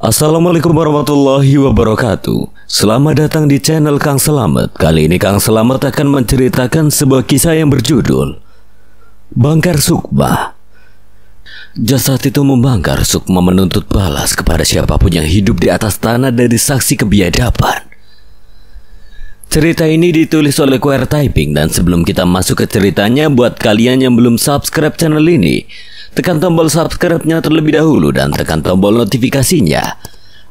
Assalamualaikum warahmatullahi wabarakatuh. Selamat datang di channel Kang Selamet. Kali ini Kang Selamet akan menceritakan sebuah kisah yang berjudul Bangkar Sukma. Jasad itu membangkar. Sukma menuntut balas kepada siapapun yang hidup di atas tanah dari saksi kebiadaban. Cerita ini ditulis oleh Queer Typing, dan sebelum kita masuk ke ceritanya, buat kalian yang belum subscribe channel ini, tekan tombol subscribe-nya terlebih dahulu dan tekan tombol notifikasinya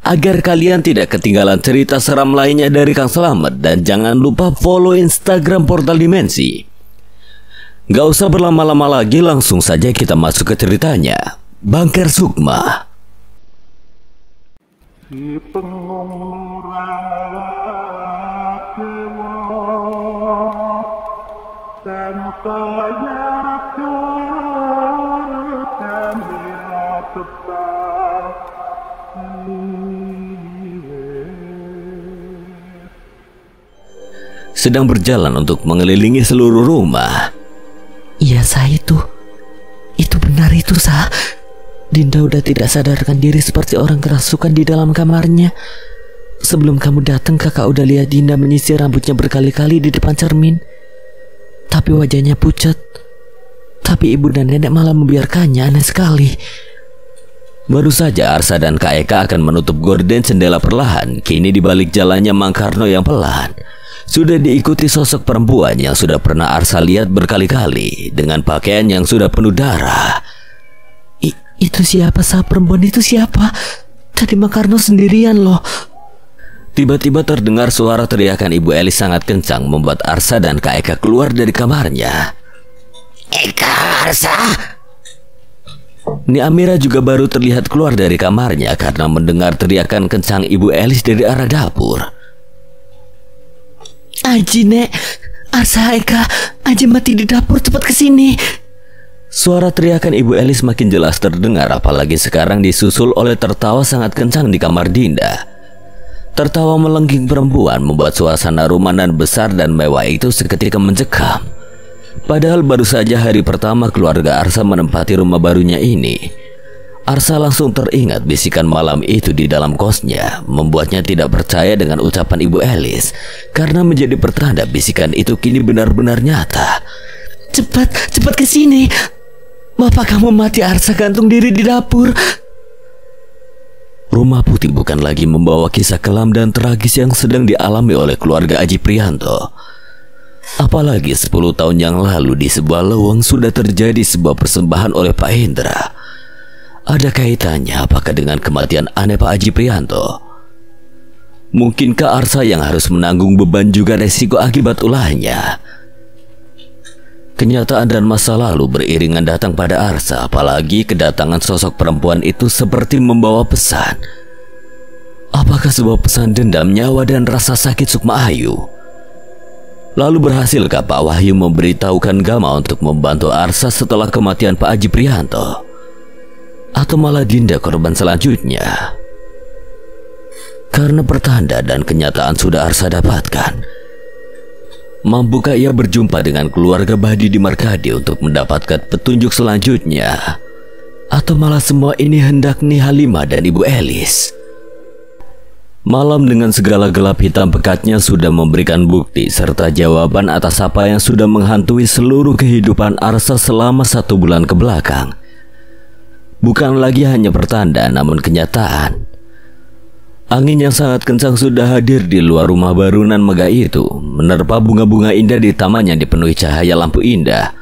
agar kalian tidak ketinggalan cerita seram lainnya dari Kang Selamet. Dan jangan lupa follow Instagram Portal Dimensi. Gak usah berlama-lama lagi, langsung saja kita masuk ke ceritanya. Bangkar Sukma. Si sedang berjalan untuk mengelilingi seluruh rumah. Iya, Sa, itu benar itu, Sa. Dinda udah tidak sadarkan diri seperti orang kerasukan di dalam kamarnya. Sebelum kamu datang, kakak udah lihat Dinda menyisir rambutnya berkali-kali di depan cermin. Tapi wajahnya pucat. Tapi ibu dan nenek malah membiarkannya, aneh sekali. Baru saja Arsa dan Kak Eka akan menutup gorden jendela perlahan. Kini di balik jalannya Mang Karno yang pelan sudah diikuti sosok perempuan yang sudah pernah Arsa lihat berkali-kali, dengan pakaian yang sudah penuh darah. Itu siapa, Sa? Perempuan itu siapa? Tadi Mang Karno sendirian loh. Tiba-tiba terdengar suara teriakan Ibu Elis sangat kencang, membuat Arsa dan Kak Eka keluar dari kamarnya. Eka, Arsa! Ni Amira juga baru terlihat keluar dari kamarnya karena mendengar teriakan kencang Ibu Elis dari arah dapur. Aji, Nek, Arsa, Eka, Aji mati di dapur, cepat kesini. Suara teriakan Ibu Elis makin jelas terdengar, apalagi sekarang disusul oleh tertawa sangat kencang di kamar Dinda. Tertawa melengging perempuan membuat suasana rumahan besar dan mewah itu seketika mencekam. Padahal baru saja hari pertama keluarga Arsa menempati rumah barunya ini. Arsa langsung teringat bisikan malam itu di dalam kosnya, membuatnya tidak percaya dengan ucapan Ibu Elis, karena menjadi pertanda bisikan itu kini benar-benar nyata. Cepat ke sini. Bapak kamu mati, Arsa gantung diri di dapur. Rumah Putih bukan lagi membawa kisah kelam dan tragis yang sedang dialami oleh keluarga Aji Prianto. Apalagi 10 tahun yang lalu di sebuah leweng sudah terjadi sebuah persembahan oleh Pak Hendra. Ada kaitannya apakah dengan kematian aneh Pak Aji Prianto? Mungkinkah Arsa yang harus menanggung beban juga resiko akibat ulahnya? Kenyataan dan masa lalu beriringan datang pada Arsa, apalagi kedatangan sosok perempuan itu seperti membawa pesan. Apakah sebuah pesan dendam, nyawa dan rasa sakit Sukma Ayu? Lalu berhasilkah Pak Wahyu memberitahukan Gama untuk membantu Arsa setelah kematian Pak Aji Prianto? Atau malah Dinda korban selanjutnya? Karena pertanda dan kenyataan sudah Arsa dapatkan, mampukah ia berjumpa dengan keluarga Bahdi di Markadi untuk mendapatkan petunjuk selanjutnya? Atau malah semua ini hendak Ni Halimah dan Ibu Elis? Malam dengan segala gelap hitam pekatnya sudah memberikan bukti serta jawaban atas apa yang sudah menghantui seluruh kehidupan Arsa selama 1 bulan ke belakang. Bukan lagi hanya pertanda, namun kenyataan. Angin yang sangat kencang sudah hadir di luar rumah barunan megah itu, menerpa bunga-bunga indah di taman yang dipenuhi cahaya lampu indah.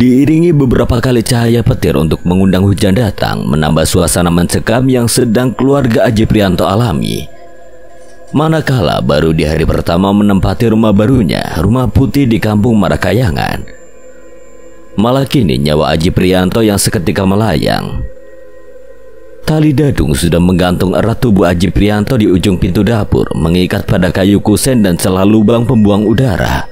Diiringi beberapa kali cahaya petir untuk mengundang hujan datang, menambah suasana mencekam yang sedang keluarga Aji Prianto alami. Manakala baru di hari pertama menempati rumah barunya, Rumah Putih di Kampung Marakayangan, malah kini nyawa Aji Prianto yang seketika melayang. Tali dadung sudah menggantung erat tubuh Aji Prianto di ujung pintu dapur, mengikat pada kayu kusen dan celah lubang pembuang udara.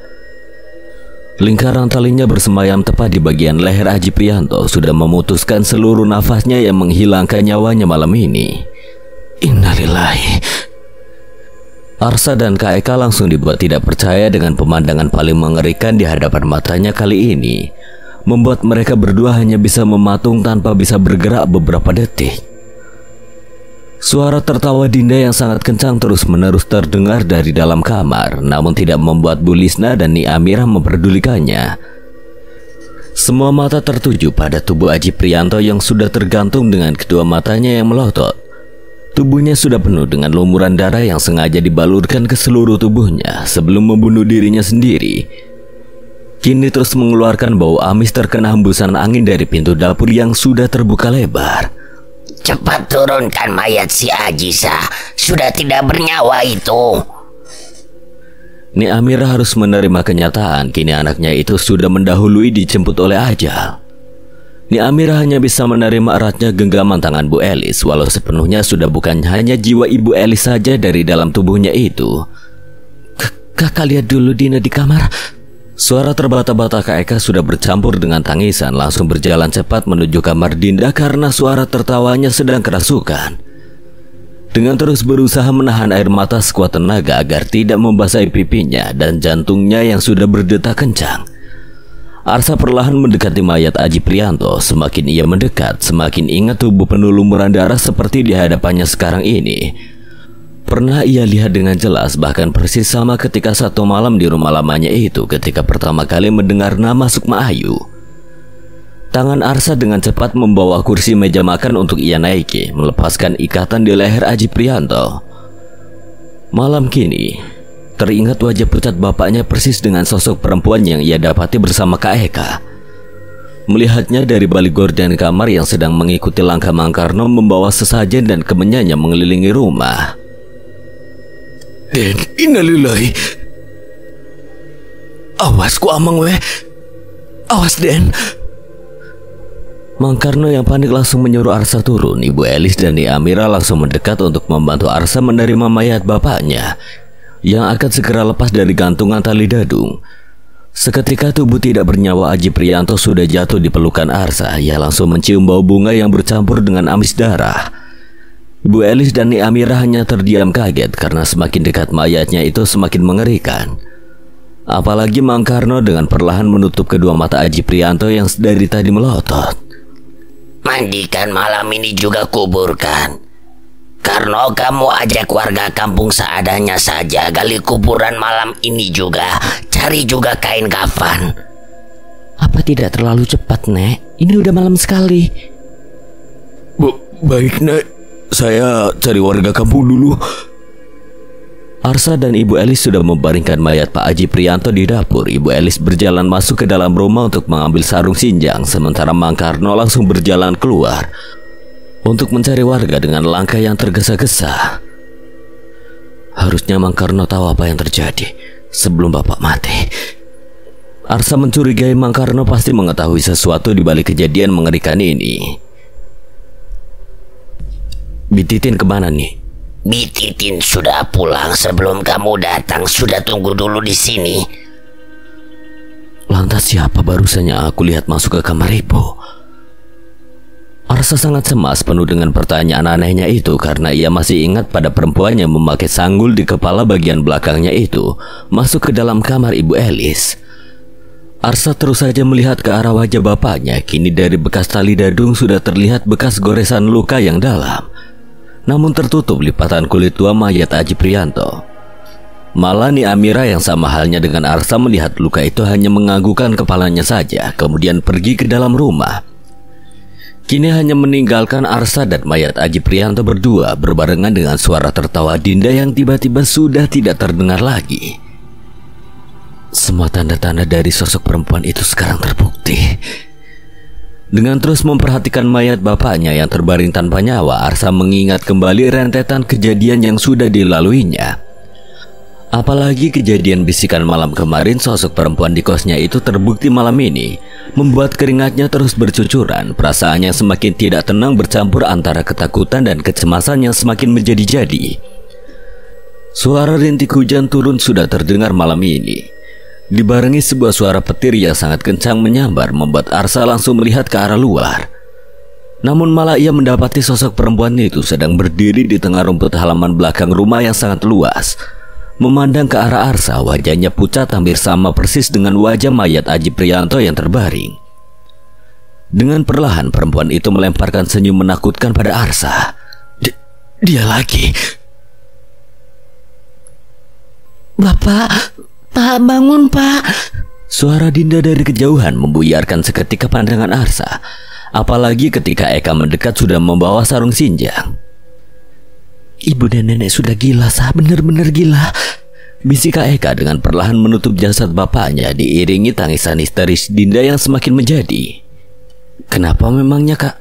Lingkaran talinya bersemayam tepat di bagian leher Aji Prianto, sudah memutuskan seluruh nafasnya yang menghilangkan nyawanya malam ini. Innalillahi. Arsa dan Kak Eka langsung dibuat tidak percaya dengan pemandangan paling mengerikan di hadapan matanya kali ini, membuat mereka berdua hanya bisa mematung tanpa bisa bergerak beberapa detik. Suara tertawa Dinda yang sangat kencang terus-menerus terdengar dari dalam kamar, namun tidak membuat Bu Lisna dan Ni Amirah memperdulikannya. Semua mata tertuju pada tubuh Aji Prianto yang sudah tergantung dengan kedua matanya yang melotot. Tubuhnya sudah penuh dengan lumuran darah yang sengaja dibalurkan ke seluruh tubuhnya sebelum membunuh dirinya sendiri. Kini terus mengeluarkan bau amis terkena hembusan angin dari pintu dapur yang sudah terbuka lebar. Cepat turunkan mayat si Ajisa, sudah tidak bernyawa itu. Ni Amirah harus menerima kenyataan kini anaknya itu sudah mendahului dijemput oleh ajal. Ni Amirah hanya bisa menerima eratnya genggaman tangan Bu Elis, walau sepenuhnya sudah bukan hanya jiwa Ibu Elis saja dari dalam tubuhnya itu. Kakak lihat dulu Dina di kamar. Suara terbata-bata Kak Eka sudah bercampur dengan tangisan langsung berjalan cepat menuju kamar Dinda karena suara tertawanya sedang kerasukan. Dengan terus berusaha menahan air mata sekuat tenaga agar tidak membasahi pipinya dan jantungnya yang sudah berdetak kencang, Arsa perlahan mendekati mayat Aji Prianto. Semakin ia mendekat, semakin ingat tubuh penuh lumuran darah seperti di hadapannya sekarang ini. Pernah ia lihat dengan jelas, bahkan persis sama ketika satu malam di rumah lamanya itu ketika pertama kali mendengar nama Sukma Ayu. Tangan Arsa dengan cepat membawa kursi meja makan untuk ia naiki, melepaskan ikatan di leher Aji Prianto. Malam kini, teringat wajah pucat bapaknya persis dengan sosok perempuan yang ia dapati bersama Kak Eka. Melihatnya dari balik gorden kamar yang sedang mengikuti langkah Mang Karno membawa sesajen dan kemenyannya mengelilingi rumah. Den, innalillahi. Awas ku amang weh. Awas Den. Mang Karno yang panik langsung menyuruh Arsa turun. Ibu Elis dan Ni Amirah langsung mendekat untuk membantu Arsa menerima mayat bapaknya yang akan segera lepas dari gantungan tali dadung. Seketika tubuh tidak bernyawa Aji Prianto sudah jatuh di pelukan Arsa. Ia langsung mencium bau bunga yang bercampur dengan amis darah. Ibu Elis dan Ni Amirah hanya terdiam kaget karena semakin dekat mayatnya itu semakin mengerikan. Apalagi Mang Karno dengan perlahan menutup kedua mata Aji Prianto yang dari tadi melotot. Mandikan malam ini juga kuburkan. Karena kamu ajak warga kampung seadanya saja, gali kuburan malam ini juga. Cari juga kain kafan. Apa tidak terlalu cepat, Nek? Ini udah malam sekali. Baik, Nek. Saya cari warga kampung dulu. Arsa dan Ibu Elis sudah membaringkan mayat Pak Aji Prianto di dapur. Ibu Elis berjalan masuk ke dalam rumah untuk mengambil sarung sinjang, sementara Mang Karno langsung berjalan keluar untuk mencari warga dengan langkah yang tergesa-gesa. Harusnya Mang Karno tahu apa yang terjadi sebelum bapak mati. Arsa mencurigai Mang Karno pasti mengetahui sesuatu di balik kejadian mengerikan ini. Bititin kemana nih? Bititin sudah pulang sebelum kamu datang, sudah tunggu dulu di sini. Lantas siapa barusannya aku lihat masuk ke kamar ibu? Arsa sangat cemas penuh dengan pertanyaan anehnya itu karena ia masih ingat pada perempuan yang memakai sanggul di kepala bagian belakangnya itu masuk ke dalam kamar Ibu Elis. Arsa terus saja melihat ke arah wajah bapaknya. Kini dari bekas tali dadung sudah terlihat bekas goresan luka yang dalam, namun tertutup lipatan kulit tua mayat Aji Prianto. Malah Ni Amirah yang sama halnya dengan Arsa melihat luka itu hanya menganggukkan kepalanya saja, kemudian pergi ke dalam rumah. Kini hanya meninggalkan Arsa dan mayat Aji Prianto berdua berbarengan dengan suara tertawa Dinda yang tiba-tiba sudah tidak terdengar lagi. Semua tanda-tanda dari sosok perempuan itu sekarang terbukti. Dengan terus memperhatikan mayat bapaknya yang terbaring tanpa nyawa, Arsa mengingat kembali rentetan kejadian yang sudah dilaluinya. Apalagi kejadian bisikan malam kemarin sosok perempuan di kosnya itu terbukti malam ini, membuat keringatnya terus bercucuran. Perasaannya semakin tidak tenang bercampur antara ketakutan dan kecemasan yang semakin menjadi-jadi. Suara rintik hujan turun sudah terdengar malam ini, dibarengi sebuah suara petir yang sangat kencang menyambar, membuat Arsa langsung melihat ke arah luar. Namun malah ia mendapati sosok perempuan itu sedang berdiri di tengah rumput halaman belakang rumah yang sangat luas. Memandang ke arah Arsa, wajahnya pucat hampir sama persis dengan wajah mayat Aji Prianto yang terbaring. Dengan perlahan perempuan itu melemparkan senyum menakutkan pada Arsa. Dia lagi. Bapak, Pak, bangun Pak. Suara Dinda dari kejauhan membuyarkan seketika pandangan Arsa. Apalagi ketika Eka mendekat sudah membawa sarung sinjang. Ibu dan nenek sudah gila, Sah, benar-benar gila. Bisik Kak Eka dengan perlahan menutup jasad bapaknya, diiringi tangisan histeris Dinda yang semakin menjadi. Kenapa memangnya, Kak?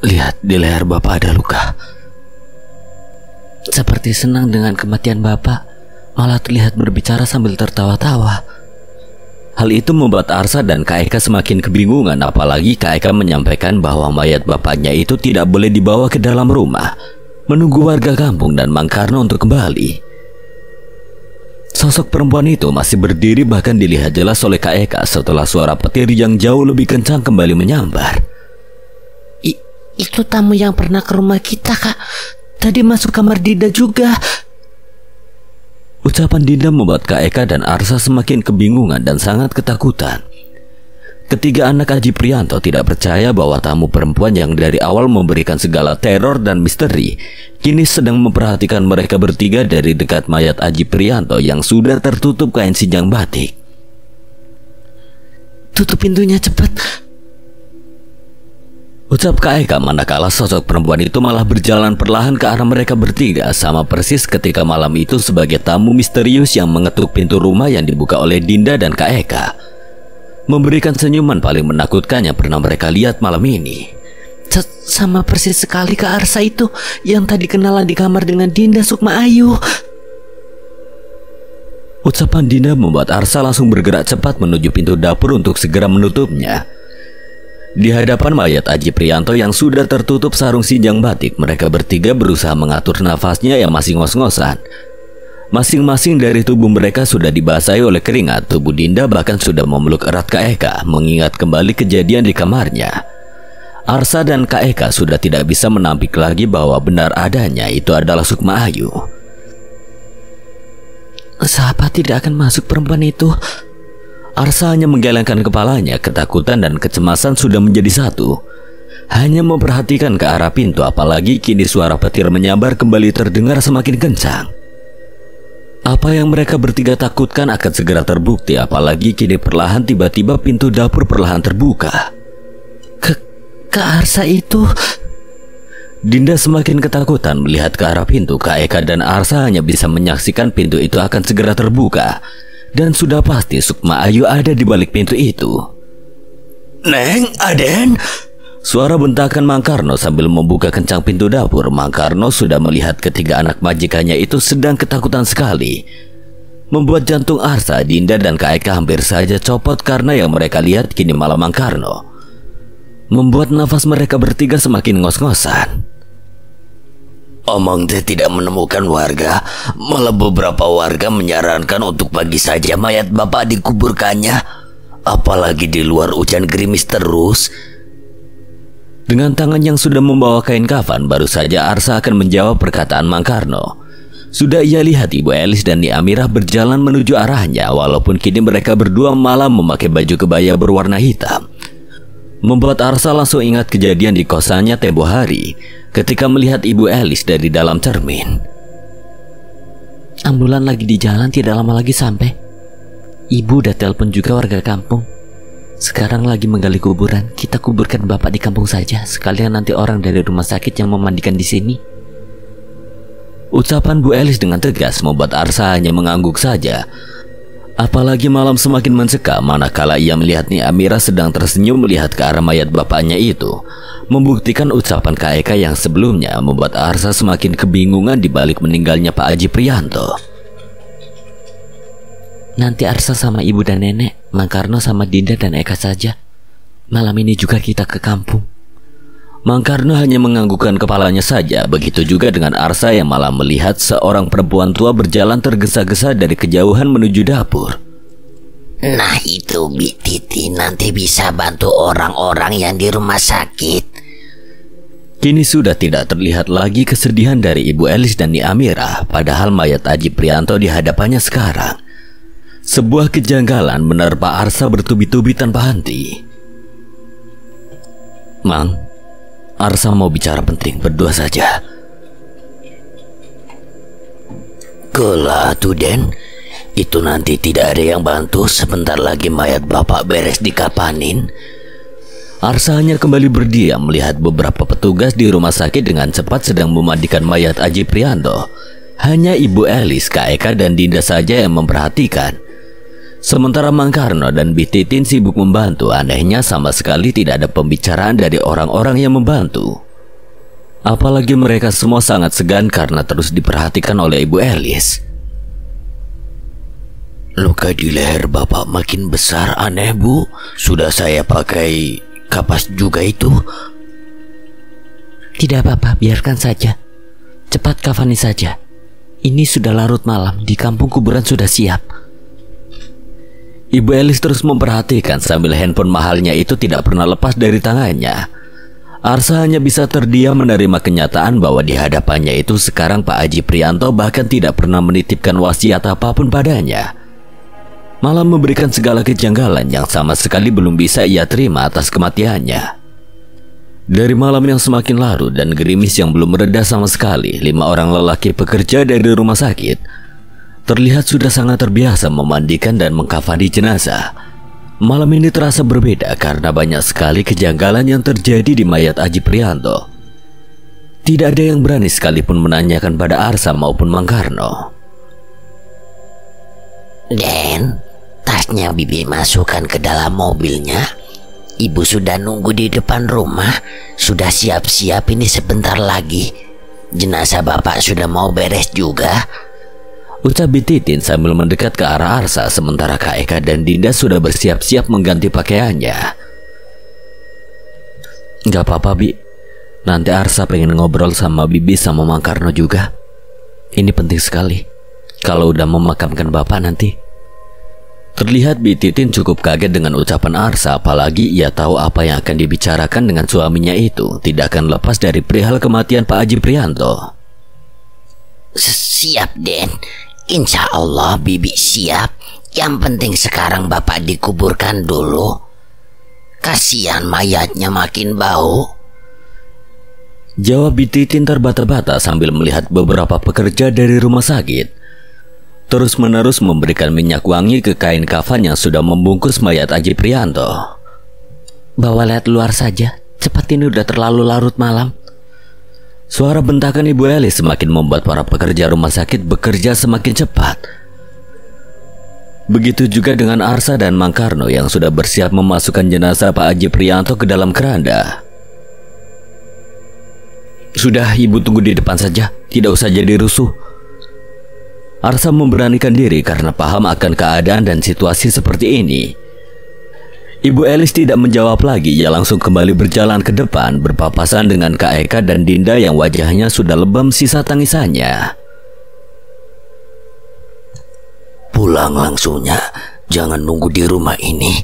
Lihat, di leher bapak ada luka. Seperti senang dengan kematian bapak, malah terlihat berbicara sambil tertawa-tawa. Hal itu membuat Arsa dan Kak Eka semakin kebingungan, apalagi Kak Eka menyampaikan bahwa mayat bapaknya itu tidak boleh dibawa ke dalam rumah, menunggu warga kampung dan Mang Karno untuk kembali. Sosok perempuan itu masih berdiri, bahkan dilihat jelas oleh Kak Eka setelah suara petir yang jauh lebih kencang kembali menyambar. Itu tamu yang pernah ke rumah kita, Kak. Tadi masuk kamar Dinda juga. Ucapan Dinda membuat Kak Eka dan Arsa semakin kebingungan dan sangat ketakutan. Ketiga anak Aji Prianto tidak percaya bahwa tamu perempuan yang dari awal memberikan segala teror dan misteri kini sedang memperhatikan mereka bertiga dari dekat mayat Aji Prianto yang sudah tertutup kain sinjang batik. Tutup pintunya cepat, ucap Kak Eka manakala sosok perempuan itu malah berjalan perlahan ke arah mereka bertiga, sama persis ketika malam itu sebagai tamu misterius yang mengetuk pintu rumah yang dibuka oleh Dinda dan Kak Eka, memberikan senyuman paling menakutkan yang pernah mereka lihat malam ini. Sama persis sekali ke Arsa itu yang tadi kenalan di kamar dengan Dinda Sukma Ayu. Ucapan Dinda membuat Arsa langsung bergerak cepat menuju pintu dapur untuk segera menutupnya. Di hadapan mayat Aji Prianto yang sudah tertutup sarung sinjang batik, mereka bertiga berusaha mengatur nafasnya yang masih ngos-ngosan. Masing-masing dari tubuh mereka sudah dibasahi oleh keringat. Tubuh Dinda bahkan sudah memeluk erat Kak Eka, mengingat kembali kejadian di kamarnya. Arsa dan Kak Eka sudah tidak bisa menampik lagi bahwa benar adanya itu adalah Sukma Ayu. Siapa tidak akan masuk perempuan itu? Arsa hanya menggelengkan kepalanya, ketakutan dan kecemasan sudah menjadi satu. Hanya memperhatikan ke arah pintu, apalagi kini suara petir menyambar kembali terdengar semakin kencang. Apa yang mereka bertiga takutkan akan segera terbukti, apalagi kini perlahan tiba-tiba pintu dapur perlahan terbuka. Ke Arsa itu. Dinda semakin ketakutan melihat ke arah pintu. Kak Eka dan Arsa hanya bisa menyaksikan pintu itu akan segera terbuka. Dan sudah pasti Sukma Ayu ada di balik pintu itu. Neng, Aden. Suara bentakan Mang Karno sambil membuka kencang pintu dapur. Mang Karno sudah melihat ketiga anak majikannya itu sedang ketakutan sekali, membuat jantung Arsa, Dinda dan Kak Eka hampir saja copot karena yang mereka lihat kini malah Mang Karno, membuat nafas mereka bertiga semakin ngos-ngosan. Omong teh tidak menemukan warga, malah beberapa warga menyarankan untuk pagi saja mayat bapak dikuburkannya. Apalagi di luar hujan gerimis terus. Dengan tangan yang sudah membawa kain kafan, baru saja Arsa akan menjawab perkataan Mang Karno. Sudah ia lihat Ibu Elis dan Ni Amirah berjalan menuju arahnya, walaupun kini mereka berdua malah memakai baju kebaya berwarna hitam, membuat Arsa langsung ingat kejadian di kosannya tempo hari ketika melihat Ibu Elis dari dalam cermin. Ambulan lagi di jalan, tidak lama lagi sampai. Ibu udah telepon juga warga kampung. Sekarang lagi menggali kuburan. Kita kuburkan bapak di kampung saja, sekalian nanti orang dari rumah sakit yang memandikan di sini. Ucapan Bu Elis dengan tegas membuat Arsa hanya mengangguk saja. Apalagi malam semakin mencekam manakala ia melihat Ni Amirah sedang tersenyum melihat ke arah mayat bapaknya itu, membuktikan ucapan Kak Eka yang sebelumnya, membuat Arsa semakin kebingungan di balik meninggalnya Pak Aji Prianto. Nanti Arsa sama ibu dan nenek, Mang Karno sama Dinda dan Eka saja. Malam ini juga kita ke kampung. Mang Karno hanya menganggukkan kepalanya saja. Begitu juga dengan Arsa yang malah melihat seorang perempuan tua berjalan tergesa-gesa dari kejauhan menuju dapur. Nah itu Bi Titi nanti bisa bantu orang-orang yang di rumah sakit. Kini sudah tidak terlihat lagi kesedihan dari Ibu Elis dan Ni Amirah, padahal mayat Aji Prianto di hadapannya sekarang. Sebuah kejanggalan menerpa Arsa bertubi-tubi tanpa henti. Mang, Arsa mau bicara penting, berdua saja. Kelah tuh Den, itu nanti tidak ada yang bantu. Sebentar lagi mayat bapak beres dikapanin. Arsa hanya kembali berdiam melihat beberapa petugas di rumah sakit dengan cepat sedang memandikan mayat Aji Prianto. Hanya Ibu Elis, Kak Eka dan Dinda saja yang memperhatikan. Sementara Mang Karno dan Bi Titin sibuk membantu. Anehnya sama sekali tidak ada pembicaraan dari orang-orang yang membantu. Apalagi mereka semua sangat segan karena terus diperhatikan oleh Ibu Elis. Luka di leher bapak makin besar, aneh Bu. Sudah saya pakai kapas juga itu. Tidak apa-apa, biarkan saja. Cepat kafani saja. Ini sudah larut malam, di kampung kuburan sudah siap. Ibu Elis terus memperhatikan sambil handphone mahalnya itu tidak pernah lepas dari tangannya. Arsa hanya bisa terdiam menerima kenyataan bahwa di hadapannya itu sekarang Pak Aji Prianto bahkan tidak pernah menitipkan wasiat apapun padanya. Malah memberikan segala kejanggalan yang sama sekali belum bisa ia terima atas kematiannya. Dari malam yang semakin larut dan gerimis yang belum mereda sama sekali, 5 orang lelaki pekerja dari rumah sakit terlihat sudah sangat terbiasa memandikan dan mengkafani jenazah. Malam ini terasa berbeda karena banyak sekali kejanggalan yang terjadi di mayat Aji Prianto. Tidak ada yang berani sekalipun menanyakan pada Arsa maupun Mang Karno. Den, tasnya Bibi masukkan ke dalam mobilnya. Ibu sudah nunggu di depan rumah. Sudah siap-siap ini sebentar lagi. Jenazah bapak sudah mau beres juga, ucap Bi Titin sambil mendekat ke arah Arsa, sementara Kak Eka dan Dinda sudah bersiap-siap mengganti pakaiannya. Gak apa-apa Bi, nanti Arsa pengen ngobrol sama Bibi sama Mang Karno juga. Ini penting sekali kalau udah memakamkan bapak nanti. Terlihat Bi Titin cukup kaget dengan ucapan Arsa, apalagi ia tahu apa yang akan dibicarakan dengan suaminya itu tidak akan lepas dari perihal kematian Pak Aji Prianto. Siap Den, insya Allah Bibi siap. Yang penting sekarang bapak dikuburkan dulu. Kasihan mayatnya makin bau, jawab Bi Titin terbata-bata sambil melihat beberapa pekerja dari rumah sakit terus-menerus memberikan minyak wangi ke kain kafan yang sudah membungkus mayat Aji Prianto. Bawa lihat luar saja, cepat, ini udah terlalu larut malam. Suara bentakan Ibu Elis semakin membuat para pekerja rumah sakit bekerja semakin cepat. Begitu juga dengan Arsa dan Mang Karno yang sudah bersiap memasukkan jenazah Pak Aji Prianto ke dalam keranda. Sudah, Ibu tunggu di depan saja, tidak usah jadi rusuh. Arsa memberanikan diri karena paham akan keadaan dan situasi seperti ini. Ibu Elis tidak menjawab lagi, ia langsung kembali berjalan ke depan berpapasan dengan Kak Eka dan Dinda yang wajahnya sudah lebam sisa tangisannya. Pulang langsungnya, jangan nunggu di rumah ini.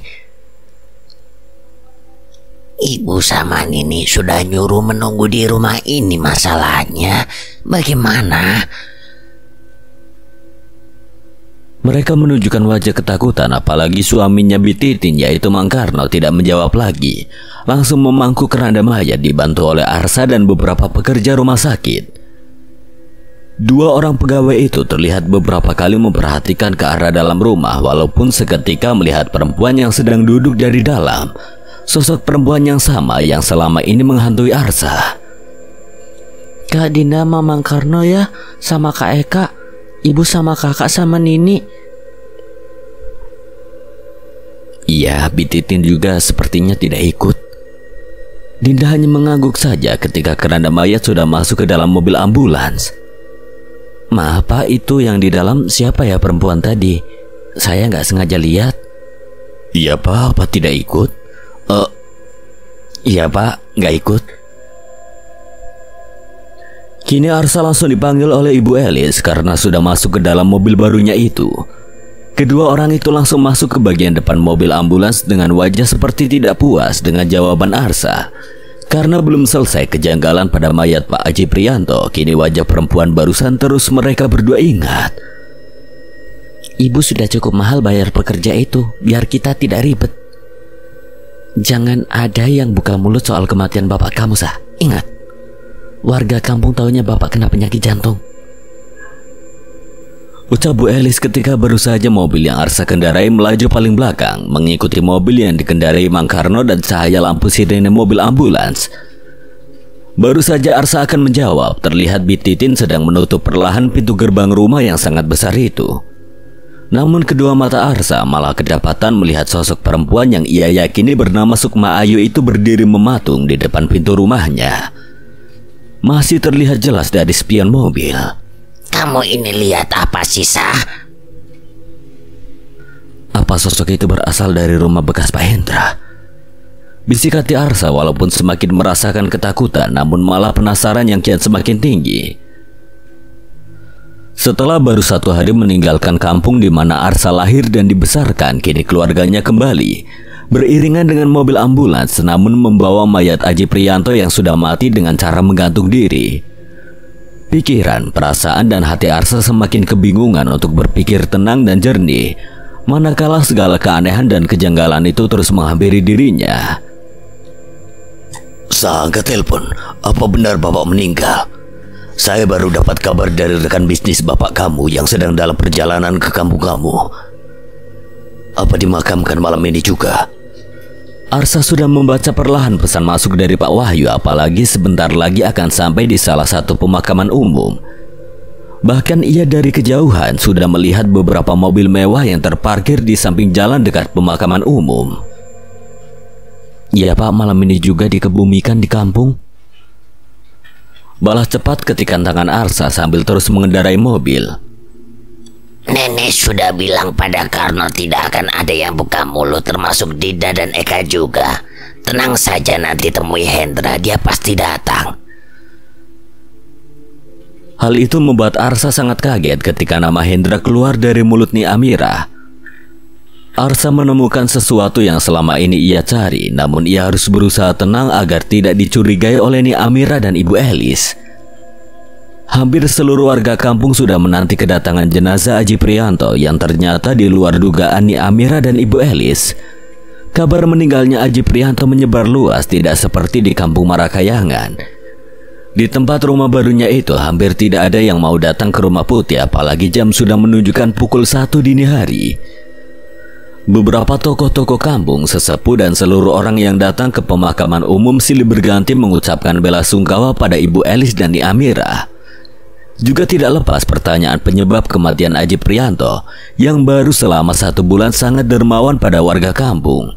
Ibu sama Nini sudah nyuruh menunggu di rumah ini, masalahnya bagaimana? Mereka menunjukkan wajah ketakutan, apalagi suaminya Bi Titin yaitu Mang Karno tidak menjawab lagi. Langsung memangku keranda mayat dibantu oleh Arsa dan beberapa pekerja rumah sakit. 2 orang pegawai itu terlihat beberapa kali memperhatikan ke arah dalam rumah, walaupun seketika melihat perempuan yang sedang duduk dari dalam. Sosok perempuan yang sama yang selama ini menghantui Arsa. Kak Dinda sama Mang Karno ya, sama Kak Eka. Ibu sama kakak sama Nini. Iya, Bi Titin juga sepertinya tidak ikut. Dinda hanya mengangguk saja ketika keranda mayat sudah masuk ke dalam mobil ambulans. Maaf Pak, itu yang di dalam siapa ya perempuan tadi? Saya nggak sengaja lihat. Iya Pak, apa tidak ikut? Iya Pak, nggak ikut. Kini Arsa langsung dipanggil oleh Ibu Elis karena sudah masuk ke dalam mobil barunya itu. Kedua orang itu langsung masuk ke bagian depan mobil ambulans dengan wajah seperti tidak puas dengan jawaban Arsa. Karena belum selesai kejanggalan pada mayat Pak Aji Prianto, kini wajah perempuan barusan terus mereka berdua ingat. Ibu sudah cukup mahal bayar pekerja itu, biar kita tidak ribet. Jangan ada yang buka mulut soal kematian bapak kamu, Sah. Ingat, warga kampung taunya Bapak kena penyakit jantung. Ucap Bu Elis ketika baru saja mobil yang Arsa kendarai melaju paling belakang, mengikuti mobil yang dikendarai Mang Karno dan cahaya lampu sirene mobil ambulans. Baru saja Arsa akan menjawab, terlihat Bi Titin sedang menutup perlahan pintu gerbang rumah yang sangat besar itu. Namun kedua mata Arsa malah kedapatan melihat sosok perempuan yang ia yakini bernama Sukma Ayu itu berdiri mematung di depan pintu rumahnya. Masih terlihat jelas dari spion mobil. Kamu ini lihat apa sih, Sah? Apa sosok itu berasal dari rumah bekas Pak Hendra? Bisik hati Arsa walaupun semakin merasakan ketakutan, namun malah penasaran yang kian semakin tinggi. Setelah baru 1 hari meninggalkan kampung di mana Arsa lahir dan dibesarkan, kini keluarganya kembali beriringan dengan mobil ambulans, namun membawa mayat Aji Prianto yang sudah mati dengan cara menggantung diri. Pikiran, perasaan, dan hati Arsa semakin kebingungan untuk berpikir tenang dan jernih, manakala segala keanehan dan kejanggalan itu terus menghampiri dirinya. Saya angkat telepon. Apa benar Bapak meninggal? Saya baru dapat kabar dari rekan bisnis Bapak kamu yang sedang dalam perjalanan ke kampung kamu. Apa dimakamkan malam ini juga? Arsa sudah membaca perlahan pesan masuk dari Pak Wahyu, apalagi sebentar lagi akan sampai di salah satu pemakaman umum. Bahkan ia dari kejauhan sudah melihat beberapa mobil mewah yang terparkir di samping jalan dekat pemakaman umum. "Iya Pak, malam ini juga dikebumikan di kampung," balas cepat ketika tangan Arsa sambil terus mengendarai mobil. Nenek sudah bilang pada Karno tidak akan ada yang buka mulut, termasuk Dinda dan Eka juga. Tenang saja, nanti temui Hendra, dia pasti datang. Hal itu membuat Arsa sangat kaget ketika nama Hendra keluar dari mulut Ni Amira. Arsa menemukan sesuatu yang selama ini ia cari, namun ia harus berusaha tenang agar tidak dicurigai oleh Ni Amira dan Ibu Elis. Hampir seluruh warga kampung sudah menanti kedatangan jenazah Aji Prianto yang ternyata di luar dugaan Ni Amira dan Ibu Elis. Kabar meninggalnya Aji Prianto menyebar luas, tidak seperti di kampung Marakayangan. Di tempat rumah barunya itu hampir tidak ada yang mau datang ke Rumah Putih, apalagi jam sudah menunjukkan pukul 1 dini hari. Beberapa tokoh-tokoh kampung, sesepuh, dan seluruh orang yang datang ke pemakaman umum silih berganti mengucapkan bela sungkawa pada Ibu Elis dan Ni Amira. Juga tidak lepas pertanyaan penyebab kematian Aji Prianto yang baru selama 1 bulan sangat dermawan pada warga kampung,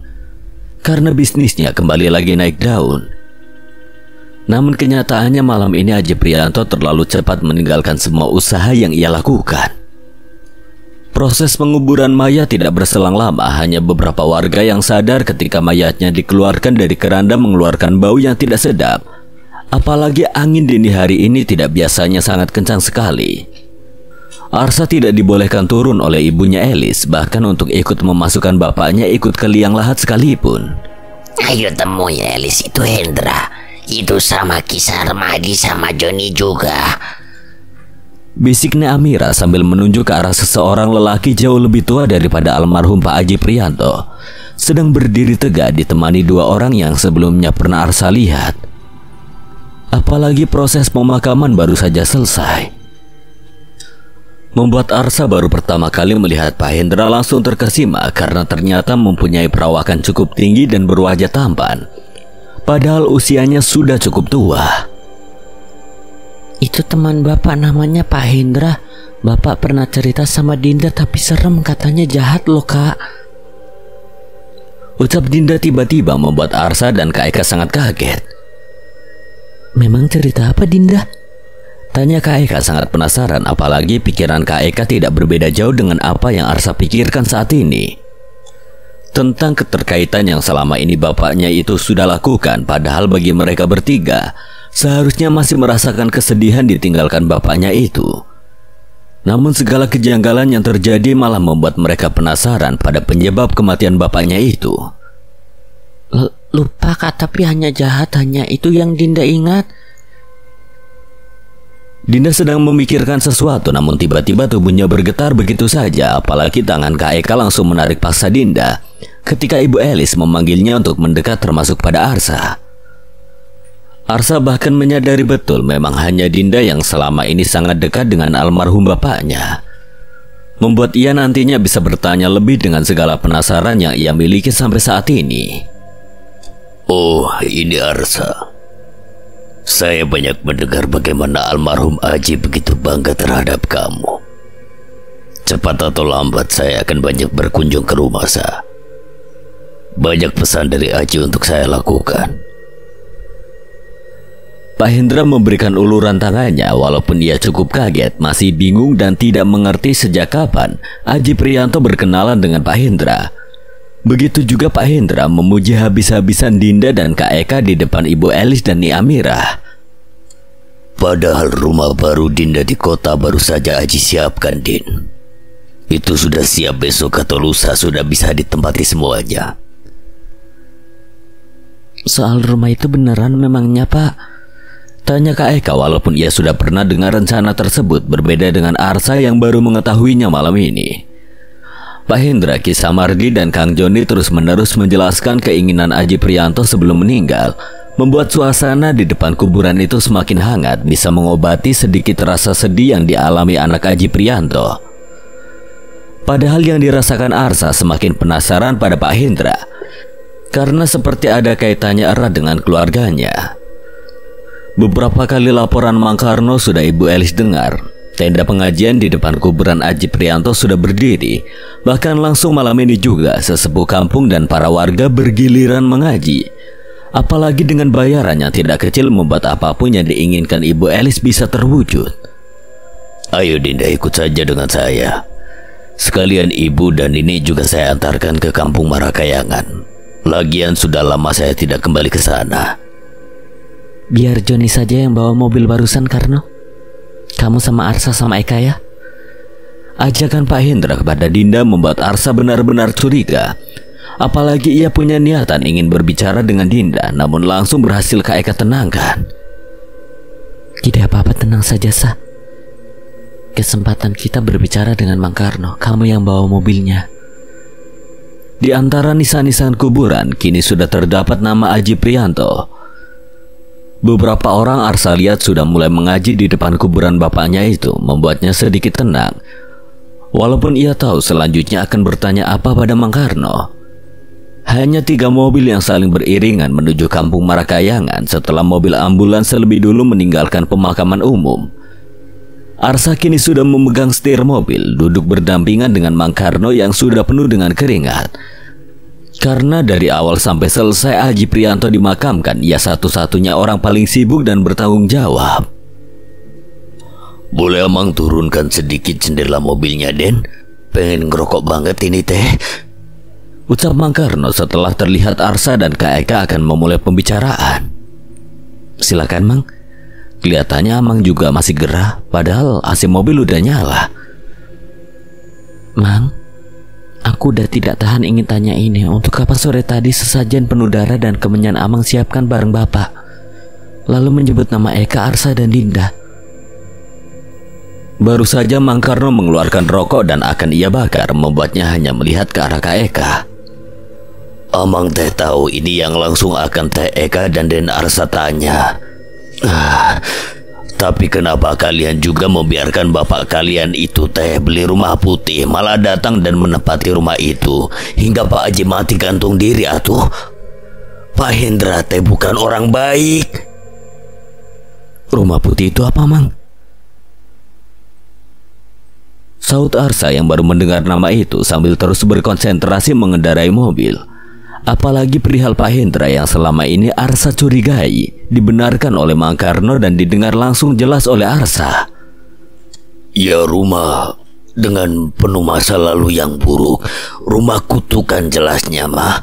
karena bisnisnya kembali lagi naik daun. Namun kenyataannya malam ini Aji Prianto terlalu cepat meninggalkan semua usaha yang ia lakukan. Proses penguburan mayat tidak berselang lama, hanya beberapa warga yang sadar ketika mayatnya dikeluarkan dari keranda mengeluarkan bau yang tidak sedap. Apalagi angin dini hari ini tidak biasanya sangat kencang sekali. Arsa tidak dibolehkan turun oleh ibunya Elis, bahkan untuk ikut memasukkan bapaknya ikut ke liang lahat sekalipun. Ayo temui Elis, itu Hendra. Itu sama kisah Ramadi sama Joni juga. Bisiknya Amira sambil menunjuk ke arah seseorang lelaki jauh lebih tua daripada almarhum Pak Aji Prianto, sedang berdiri tegak ditemani 2 orang yang sebelumnya pernah Arsa lihat. Apalagi proses pemakaman baru saja selesai, membuat Arsa baru pertama kali melihat Pak Hendra langsung terkesima karena ternyata mempunyai perawakan cukup tinggi dan berwajah tampan, padahal usianya sudah cukup tua. "Itu teman Bapak, namanya Pak Hendra. Bapak pernah cerita sama Dinda, tapi serem, katanya jahat loh Kak." Ucap Dinda tiba-tiba membuat Arsa dan Kak Eka sangat kaget. "Memang cerita apa Dinda?" tanya Kak Eka sangat penasaran, apalagi pikiran Kak Eka tidak berbeda jauh dengan apa yang Arsa pikirkan saat ini. Tentang keterkaitan yang selama ini bapaknya itu sudah lakukan, padahal bagi mereka bertiga seharusnya masih merasakan kesedihan ditinggalkan bapaknya itu. Namun segala kejanggalan yang terjadi malah membuat mereka penasaran pada penyebab kematian bapaknya itu. "Lupa Kak, tapi hanya jahat, hanya itu yang Dinda ingat." Dinda sedang memikirkan sesuatu, namun tiba-tiba tubuhnya bergetar begitu saja, apalagi tangan Kak Eka langsung menarik paksa Dinda ketika Ibu Elis memanggilnya untuk mendekat termasuk pada Arsa. Arsa bahkan menyadari betul memang hanya Dinda yang selama ini sangat dekat dengan almarhum bapaknya, membuat ia nantinya bisa bertanya lebih dengan segala penasaran yang ia miliki sampai saat ini. Oh, ini Arsa. Saya banyak mendengar bagaimana almarhum Aji begitu bangga terhadap kamu. Cepat atau lambat saya akan banyak berkunjung ke rumah saya. Banyak pesan dari Aji untuk saya lakukan. Pak Hendra memberikan uluran tangannya walaupun ia cukup kaget, masih bingung dan tidak mengerti sejak kapan Aji Prianto berkenalan dengan Pak Hendra. Begitu juga Pak Hendra memuji habis-habisan Dinda dan Kak Eka di depan Ibu Elis dan Ni Amira. Padahal rumah baru Dinda di kota baru saja Aji siapkan, Din. Itu sudah siap, besok atau lusa sudah bisa ditempati semuanya. Soal rumah itu beneran memangnya, Pak? Tanya Kak Eka walaupun ia sudah pernah dengar rencana tersebut, berbeda dengan Arsa yang baru mengetahuinya malam ini. Pak Hendra, Ki Samardi dan Kang Joni terus-menerus menjelaskan keinginan Aji Prianto sebelum meninggal, membuat suasana di depan kuburan itu semakin hangat, bisa mengobati sedikit rasa sedih yang dialami anak Aji Prianto. Padahal yang dirasakan Arsa semakin penasaran pada Pak Hendra, karena seperti ada kaitannya erat dengan keluarganya. Beberapa kali laporan Mang Karno sudah Ibu Elis dengar. Tenda pengajian di depan kuburan Aji Prianto sudah berdiri. Bahkan langsung malam ini juga sesepuh kampung dan para warga bergiliran mengaji. Apalagi dengan bayaran yang tidak kecil membuat apapun yang diinginkan Ibu Elis bisa terwujud. Ayo Dinda, ikut saja dengan saya. Sekalian ibu dan ini juga saya antarkan ke kampung Marakayangan. Lagian sudah lama saya tidak kembali ke sana. Biar Joni saja yang bawa mobil barusan, Karno. Kamu sama Arsa sama Eka ya. Ajakan Pak Hendra kepada Dinda membuat Arsa benar-benar curiga. Apalagi ia punya niatan ingin berbicara dengan Dinda, namun langsung berhasil Kak Eka tenangkan. Tidak apa-apa, tenang saja, Sa. Kesempatan kita berbicara dengan Mang Karno. Kamu yang bawa mobilnya. Di antara nisan-nisan kuburan kini sudah terdapat nama Aji Prianto. Beberapa orang Arsa lihat sudah mulai mengaji di depan kuburan bapaknya itu, membuatnya sedikit tenang. Walaupun ia tahu selanjutnya akan bertanya apa pada Mang Karno. Hanya 3 mobil yang saling beriringan menuju kampung Marakayangan setelah mobil ambulans lebih dulu meninggalkan pemakaman umum. Arsa kini sudah memegang setir mobil, duduk berdampingan dengan Mang Karno yang sudah penuh dengan keringat. Karena dari awal sampai selesai Aji Prianto dimakamkan, ia satu-satunya orang paling sibuk dan bertanggung jawab. Boleh Amang turunkan sedikit jendela mobilnya, Den? Pengen ngerokok banget ini teh. Ucap Mang Karno setelah terlihat Arsa dan Kak Eka akan memulai pembicaraan. Silakan, Mang. Kelihatannya Amang juga masih gerah, padahal AC mobil udah nyala. Mang, aku udah tidak tahan ingin tanya ini. Untuk apa sore tadi sesajen penuh darah dan kemenyan Amang siapkan bareng Bapak, lalu menyebut nama Eka, Arsa, dan Dinda? Baru saja Mang Karno mengeluarkan rokok dan akan ia bakar, membuatnya hanya melihat ke arah Kak Eka. Amang teh tahu ini yang langsung akan Teh Eka dan Den Arsa tanya. Tapi kenapa kalian juga membiarkan bapak kalian itu teh beli rumah putih, malah datang dan menempati rumah itu hingga Pak Haji mati gantung diri atuh? Pak Hendra teh bukan orang baik. Rumah putih itu apa, Mang? Saud Arsa yang baru mendengar nama itu sambil terus berkonsentrasi mengendarai mobil. Apalagi perihal Pak Hendra yang selama ini Arsa curigai dibenarkan oleh Mang Karno dan didengar langsung jelas oleh Arsa. Ya, rumah dengan penuh masa lalu yang buruk. Rumah kutukan jelasnya mah.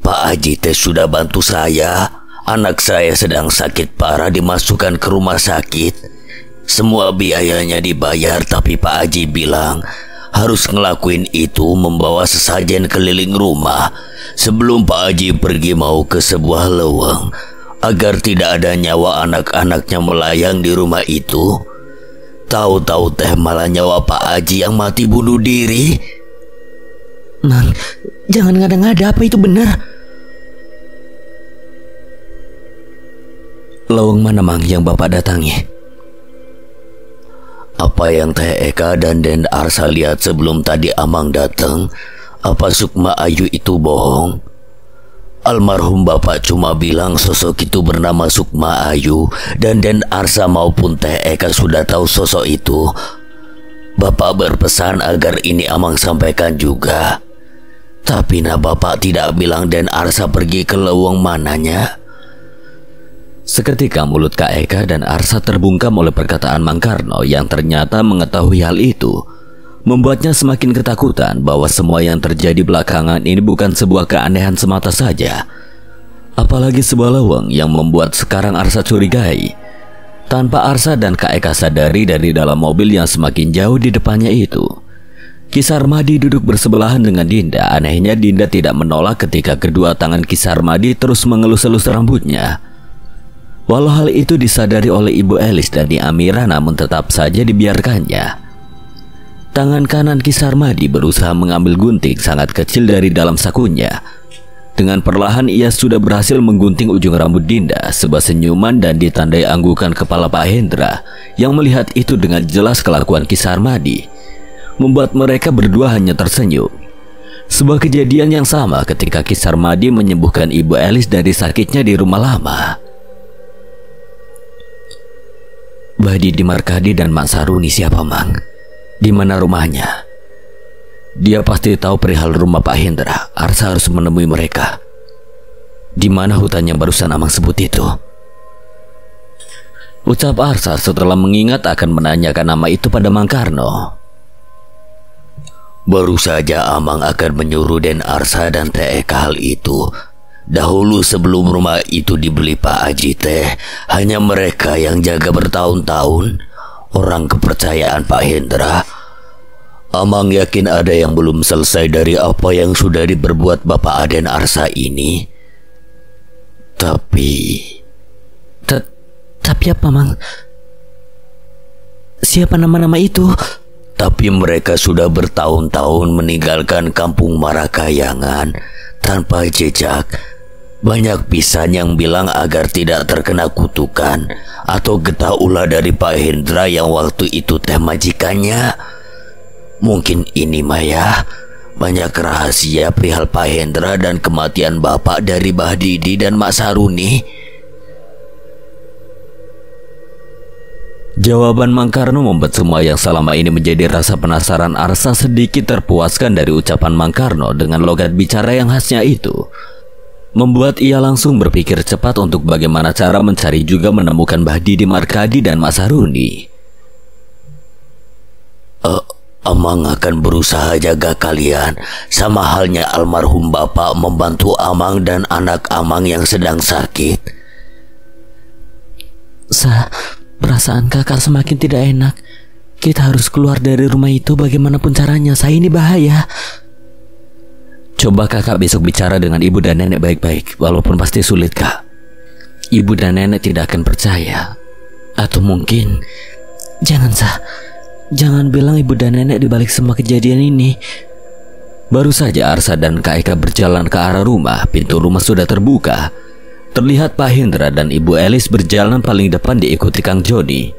Pak Haji teh sudah bantu saya. Anak saya sedang sakit parah dimasukkan ke rumah sakit. Semua biayanya dibayar, tapi Pak Haji bilang harus ngelakuin itu, membawa sesajen keliling rumah sebelum Pak Haji pergi mau ke sebuah leweng agar tidak ada nyawa anak-anaknya melayang di rumah itu. Tahu-tahu teh malah nyawa Pak Haji yang mati bunuh diri. Mang, jangan ngada-ngada, apa itu benar? Lowong mana Mang yang Bapak datangi? Apa yang Teh Eka dan Den Arsa lihat sebelum tadi Amang datang? Apa Sukma Ayu itu bohong? Almarhum Bapak cuma bilang sosok itu bernama Sukma Ayu, dan Den Arsa maupun Teh Eka sudah tahu sosok itu. Bapak berpesan agar ini Amang sampaikan juga. Tapi Bapak tidak bilang Den Arsa pergi ke lowong mananya. Seketika mulut Kak Eka dan Arsa terbungkam oleh perkataan Mang Karno yang ternyata mengetahui hal itu. Membuatnya semakin ketakutan bahwa semua yang terjadi belakangan ini bukan sebuah keanehan semata saja. Apalagi sebuah lowong yang membuat sekarang Arsa curigai. Tanpa Arsa dan Kak Eka sadari, dari dalam mobil yang semakin jauh di depannya itu, Ki Sarmadi duduk bersebelahan dengan Dinda. Anehnya Dinda tidak menolak ketika kedua tangan Ki Sarmadi terus mengelus-elus rambutnya. Walau hal itu disadari oleh Ibu Elis dan Ni Amira, namun tetap saja dibiarkannya. Tangan kanan Ki Sarmadi berusaha mengambil gunting sangat kecil dari dalam sakunya. Dengan perlahan ia sudah berhasil menggunting ujung rambut Dinda. Sebuah senyuman dan ditandai anggukan kepala Pak Hendra yang melihat itu dengan jelas kelakuan Ki Sarmadi membuat mereka berdua hanya tersenyum. Sebuah kejadian yang sama ketika Ki Sarmadi menyembuhkan Ibu Elis dari sakitnya di rumah lama. Bahdi di Markadi dan Mak Saruni siapa Mang? Di mana rumahnya? Dia pasti tahu perihal rumah Pak Hendra. Arsa harus menemui mereka. Di mana hutan yang barusan Amang sebut itu? Ucap Arsa setelah mengingat akan menanyakan nama itu pada Mang Karno. Baru saja Amang akan menyuruh Den Arsa dan Teh Eka hal itu. Dahulu sebelum rumah itu dibeli Pak Haji Teh, hanya mereka yang jaga bertahun-tahun, orang kepercayaan Pak Hendra. Amang yakin ada yang belum selesai dari apa yang sudah diperbuat Bapak Aden Arsa ini. Tapi apa Mang? Siapa nama-nama itu? Tapi mereka sudah bertahun-tahun meninggalkan kampung Marakayangan tanpa jejak. Banyak pisan yang bilang agar tidak terkena kutukan atau getah ulah dari Pak Hendra yang waktu itu teh majikannya. Mungkin ini Maya. Banyak rahasia perihal Pak Hendra dan kematian Bapak dari Mbah Didi dan Mak Saruni. Jawaban Mang Karno membuat semua yang selama ini menjadi rasa penasaran Arsa sedikit terpuaskan dari ucapan Mang Karno dengan logat bicara yang khasnya itu. Membuat ia langsung berpikir cepat untuk bagaimana cara mencari juga menemukan Mbah Didi Markadi dan Mak Saruni. Amang akan berusaha jaga kalian, sama halnya almarhum Bapak membantu Amang dan anak Amang yang sedang sakit. Perasaan kakak semakin tidak enak. Kita harus keluar dari rumah itu bagaimanapun caranya. Saya ini bahaya. Coba kakak besok bicara dengan ibu dan nenek baik-baik. Walaupun pasti sulit kak. Ibu dan nenek tidak akan percaya. Atau mungkin Jangan bilang ibu dan nenek dibalik semua kejadian ini. Baru saja Arsa dan Kak Eka berjalan ke arah rumah. Pintu rumah sudah terbuka. Terlihat Pak Hendra dan Ibu Elis berjalan paling depan diikuti Kang Joni.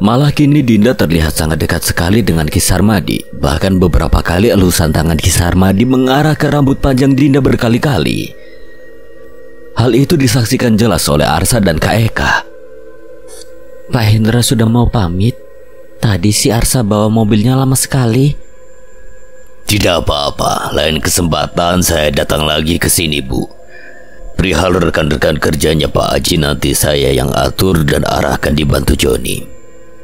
Malah kini Dinda terlihat sangat dekat sekali dengan Ki Sarmadi. Bahkan beberapa kali elusan tangan Ki Sarmadi mengarah ke rambut panjang Dinda berkali-kali. Hal itu disaksikan jelas oleh Arsa dan Kak Eka. Pak Hendra sudah mau pamit. Tadi si Arsa bawa mobilnya lama sekali. Tidak apa-apa, lain kesempatan saya datang lagi ke sini Bu. Perihal rekan-rekan kerjanya Pak Haji nanti saya yang atur dan arahkan dibantu Joni.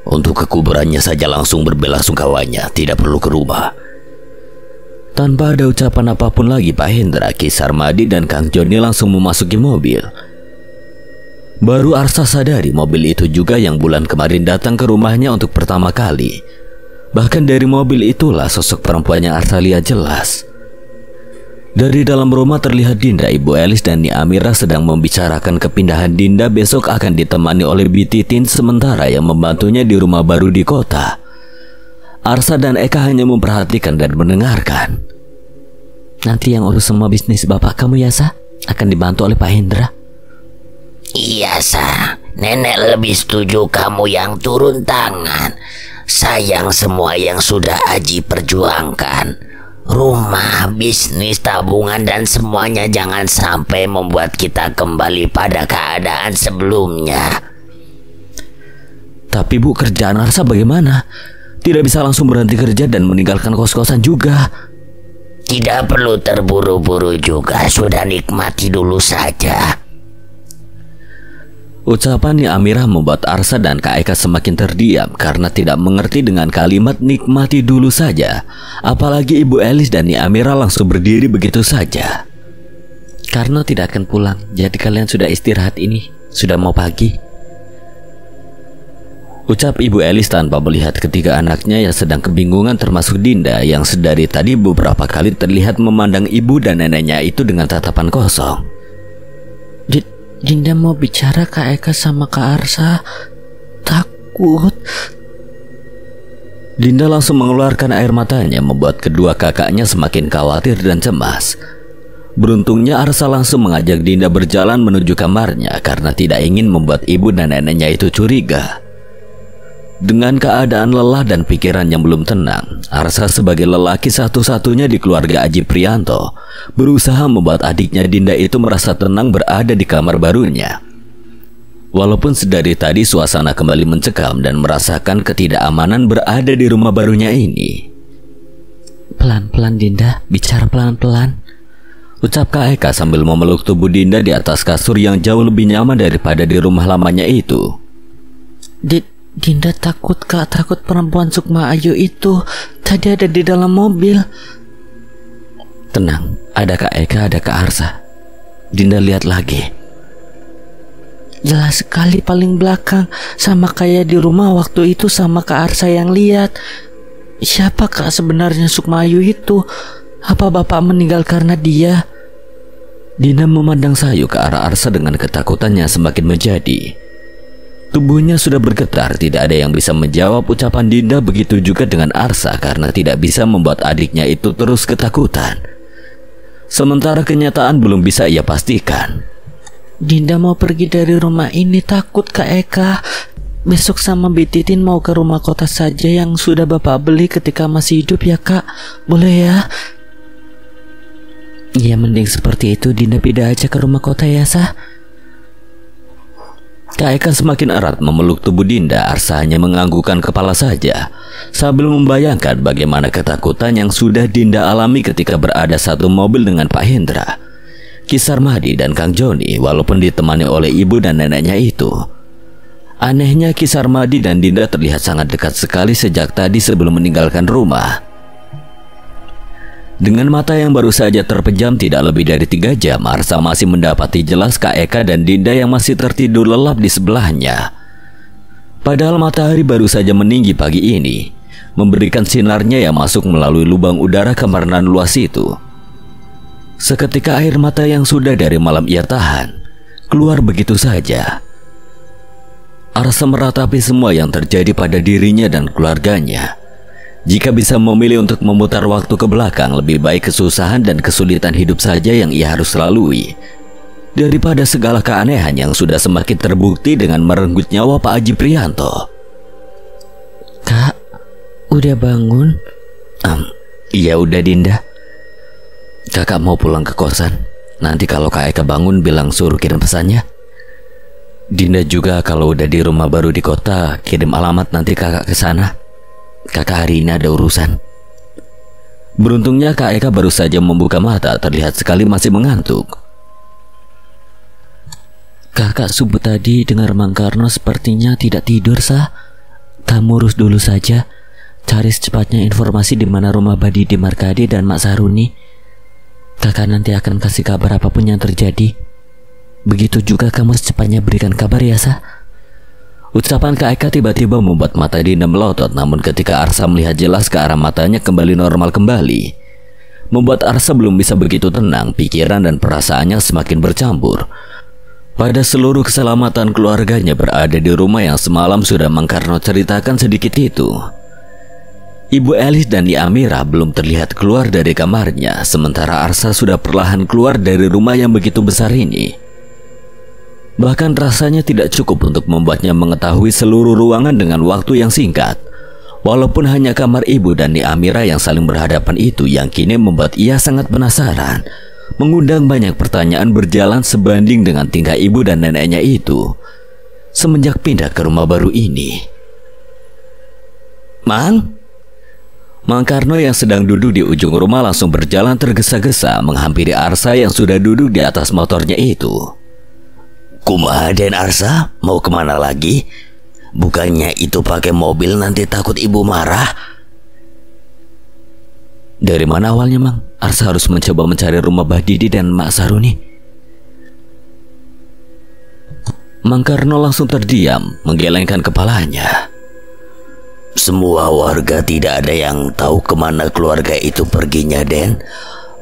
Untuk kekuburannya saja langsung berbelasungkawanya, tidak perlu ke rumah. Tanpa ada ucapan apapun lagi Pak Hendra, Ki Sarmadi dan Kang Joni langsung memasuki mobil. Baru Arsa sadari mobil itu juga yang bulan kemarin datang ke rumahnya untuk pertama kali. Bahkan dari mobil itulah sosok perempuan yang Arsa lihat jelas. Dari dalam rumah terlihat Dinda, Ibu Elis dan Ni Amira sedang membicarakan kepindahan Dinda besok akan ditemani oleh Bi Titin sementara yang membantunya di rumah baru di kota. Arsa dan Eka hanya memperhatikan dan mendengarkan. Nanti yang urus semua bisnis bapak kamu ya Sa akan dibantu oleh Pak Hendra. Iya, Sa. Nenek lebih setuju kamu yang turun tangan. Sayang semua yang sudah Aji perjuangkan. Rumah, bisnis, tabungan, dan semuanya jangan sampai membuat kita kembali pada keadaan sebelumnya. Tapi Bu, kerjaan Arsa bagaimana? Tidak bisa langsung berhenti kerja dan meninggalkan kos-kosan juga. Tidak perlu terburu-buru juga, sudah nikmati dulu saja. Ucapan Ni Amirah membuat Arsa dan Kak Eka semakin terdiam karena tidak mengerti dengan kalimat nikmati dulu saja. Apalagi Ibu Elis dan Ni Amirah langsung berdiri begitu saja. Karena tidak akan pulang, jadi kalian sudah istirahat ini. Sudah mau pagi. Ucap Ibu Elis tanpa melihat ketiga anaknya yang sedang kebingungan, termasuk Dinda yang sedari tadi beberapa kali terlihat memandang ibu dan neneknya itu dengan tatapan kosong. Dinda mau bicara Kak Eka sama Kak Arsa. Takut. Dinda langsung mengeluarkan air matanya, membuat kedua kakaknya semakin khawatir dan cemas. Beruntungnya Arsa langsung mengajak Dinda berjalan menuju kamarnya karena tidak ingin membuat ibu dan neneknya itu curiga. Dengan keadaan lelah dan pikiran yang belum tenang, Arsa sebagai lelaki satu-satunya di keluarga Aji Prianto berusaha membuat adiknya Dinda itu merasa tenang berada di kamar barunya. Walaupun sedari tadi suasana kembali mencekam dan merasakan ketidakamanan berada di rumah barunya ini. Pelan-pelan Dinda, bicara pelan-pelan. Ucap Kak Eka sambil memeluk tubuh Dinda di atas kasur yang jauh lebih nyaman daripada di rumah lamanya itu. Dinda takut Kak, takut perempuan Sukma Ayu itu tadi ada di dalam mobil. Tenang, ada Kak Eka, ada Kak Arsa. Dinda lihat lagi. Jelas sekali paling belakang, sama kayak di rumah waktu itu sama Kak Arsa yang lihat. Siapa Kak sebenarnya Sukma Ayu itu? Apa bapak meninggal karena dia? Dinda memandang sayu ke arah Arsa dengan ketakutannya semakin menjadi. Tubuhnya sudah bergetar, tidak ada yang bisa menjawab ucapan Dinda, begitu juga dengan Arsa karena tidak bisa membuat adiknya itu terus ketakutan. Sementara kenyataan belum bisa ia pastikan. Dinda mau pergi dari rumah ini, takut Kak Eka. Besok sama Bititin mau ke rumah kota saja yang sudah bapak beli ketika masih hidup ya Kak. Boleh ya? Ya mending seperti itu, Dinda pindah aja ke rumah kota ya Sa. Kak Eka semakin erat memeluk tubuh Dinda. Arsa hanya menganggukkan kepala saja sambil membayangkan bagaimana ketakutan yang sudah Dinda alami ketika berada satu mobil dengan Pak Hendra, Ki Sarmadi dan Kang Joni, walaupun ditemani oleh ibu dan neneknya itu. Anehnya Ki Sarmadi dan Dinda terlihat sangat dekat sekali sejak tadi sebelum meninggalkan rumah. Dengan mata yang baru saja terpejam tidak lebih dari 3 jam, Arsa masih mendapati jelas Kak Eka dan Dinda yang masih tertidur lelap di sebelahnya. Padahal matahari baru saja meninggi pagi ini, memberikan sinarnya yang masuk melalui lubang udara kamar nan luas itu. Seketika air mata yang sudah dari malam ia tahan keluar begitu saja. Arsa meratapi semua yang terjadi pada dirinya dan keluarganya. Jika bisa memilih untuk memutar waktu ke belakang, lebih baik kesusahan dan kesulitan hidup saja yang ia harus lalui daripada segala keanehan yang sudah semakin terbukti dengan merenggut nyawa Pak Aji Prianto. Kak, udah bangun? Iya udah Dinda. Kakak mau pulang ke kosan. Nanti kalau Kak Eka bangun bilang suruh kirim pesannya. Dinda juga kalau udah di rumah baru di kota kirim alamat, nanti kakak ke sana. Kakak hari ini ada urusan. Beruntungnya Kak Eka baru saja membuka mata, terlihat sekali masih mengantuk. Kakak subuh tadi dengar Mang Karno sepertinya tidak tidur Sa. Kamu urus dulu saja, cari secepatnya informasi di mana rumah Badi di Markadi dan Mak Saruni. Kakak nanti akan kasih kabar apapun yang terjadi. Begitu juga kamu secepatnya berikan kabar ya Sa. Ucapan Kak Eka tiba-tiba membuat mata Dinda melotot, namun ketika Arsa melihat jelas ke arah matanya kembali normal kembali, membuat Arsa belum bisa begitu tenang. Pikiran dan perasaannya semakin bercampur pada seluruh keselamatan keluarganya berada di rumah yang semalam sudah Mang Karno ceritakan sedikit itu. Ibu Elis dan Ni Amirah belum terlihat keluar dari kamarnya, sementara Arsa sudah perlahan keluar dari rumah yang begitu besar ini. Bahkan rasanya tidak cukup untuk membuatnya mengetahui seluruh ruangan dengan waktu yang singkat. Walaupun hanya kamar ibu dan Ni Amira yang saling berhadapan itu yang kini membuat ia sangat penasaran, mengundang banyak pertanyaan berjalan sebanding dengan tingkah ibu dan neneknya itu semenjak pindah ke rumah baru ini. Mang Karno yang sedang duduk di ujung rumah langsung berjalan tergesa-gesa menghampiri Arsa yang sudah duduk di atas motornya itu. Kumaha Den Arsa, mau kemana lagi? Bukannya itu pakai mobil nanti takut ibu marah? Dari mana awalnya, Mang? Arsa harus mencoba mencari rumah Mbah Didi dan Mak Saruni. Mang Karno langsung terdiam, menggelengkan kepalanya. Semua warga tidak ada yang tahu kemana keluarga itu perginya, Den.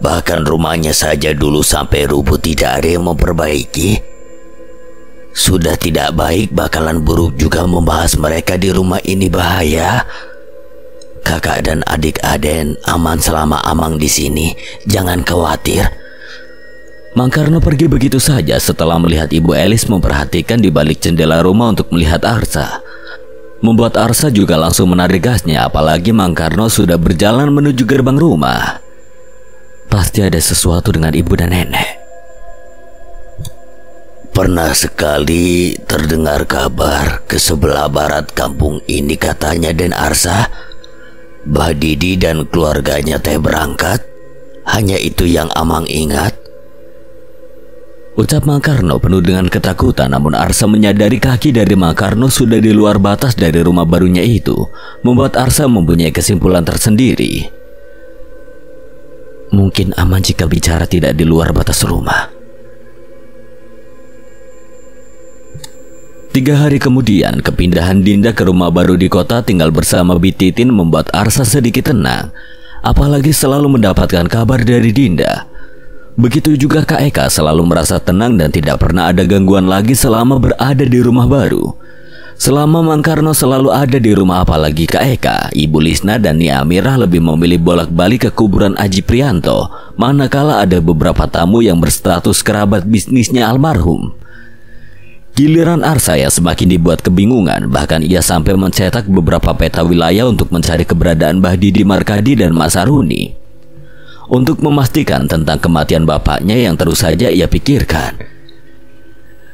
Bahkan rumahnya saja dulu sampai rubuh tidak ada yang memperbaiki. Sudah tidak baik, bakalan buruk juga membahas mereka di rumah ini, bahaya. Kakak dan adik Aden aman selama Amang di sini, jangan khawatir. Mang Karno pergi begitu saja setelah melihat Ibu Elis memperhatikan di balik jendela rumah untuk melihat Arsa. Membuat Arsa juga langsung menarik gasnya, apalagi Mang Karno sudah berjalan menuju gerbang rumah. Pasti ada sesuatu dengan ibu dan nenek. Pernah sekali terdengar kabar ke sebelah barat kampung ini, katanya Den Arsa, Mbah Didi dan keluarganya teh berangkat. Hanya itu yang Amang ingat. Ucap Mang Karno penuh dengan ketakutan, namun Arsa menyadari kaki dari Mang Karno sudah di luar batas dari rumah barunya itu, membuat Arsa mempunyai kesimpulan tersendiri. Mungkin aman jika bicara tidak di luar batas rumah. 3 hari kemudian, kepindahan Dinda ke rumah baru di kota tinggal bersama Bi Titin membuat Arsa sedikit tenang. Apalagi selalu mendapatkan kabar dari Dinda. Begitu juga Kak Eka selalu merasa tenang dan tidak pernah ada gangguan lagi selama berada di rumah baru. Selama Mang Karno selalu ada di rumah, apalagi Kak Eka, Ibu Lisna dan Ni Amirah lebih memilih bolak-balik ke kuburan Aji Prianto, manakala ada beberapa tamu yang berstatus kerabat bisnisnya almarhum. Giliran Arsa yang semakin dibuat kebingungan, bahkan ia sampai mencetak beberapa peta wilayah untuk mencari keberadaan Mbah Didi Markadi dan Mas Saruni. Untuk memastikan tentang kematian bapaknya yang terus saja ia pikirkan.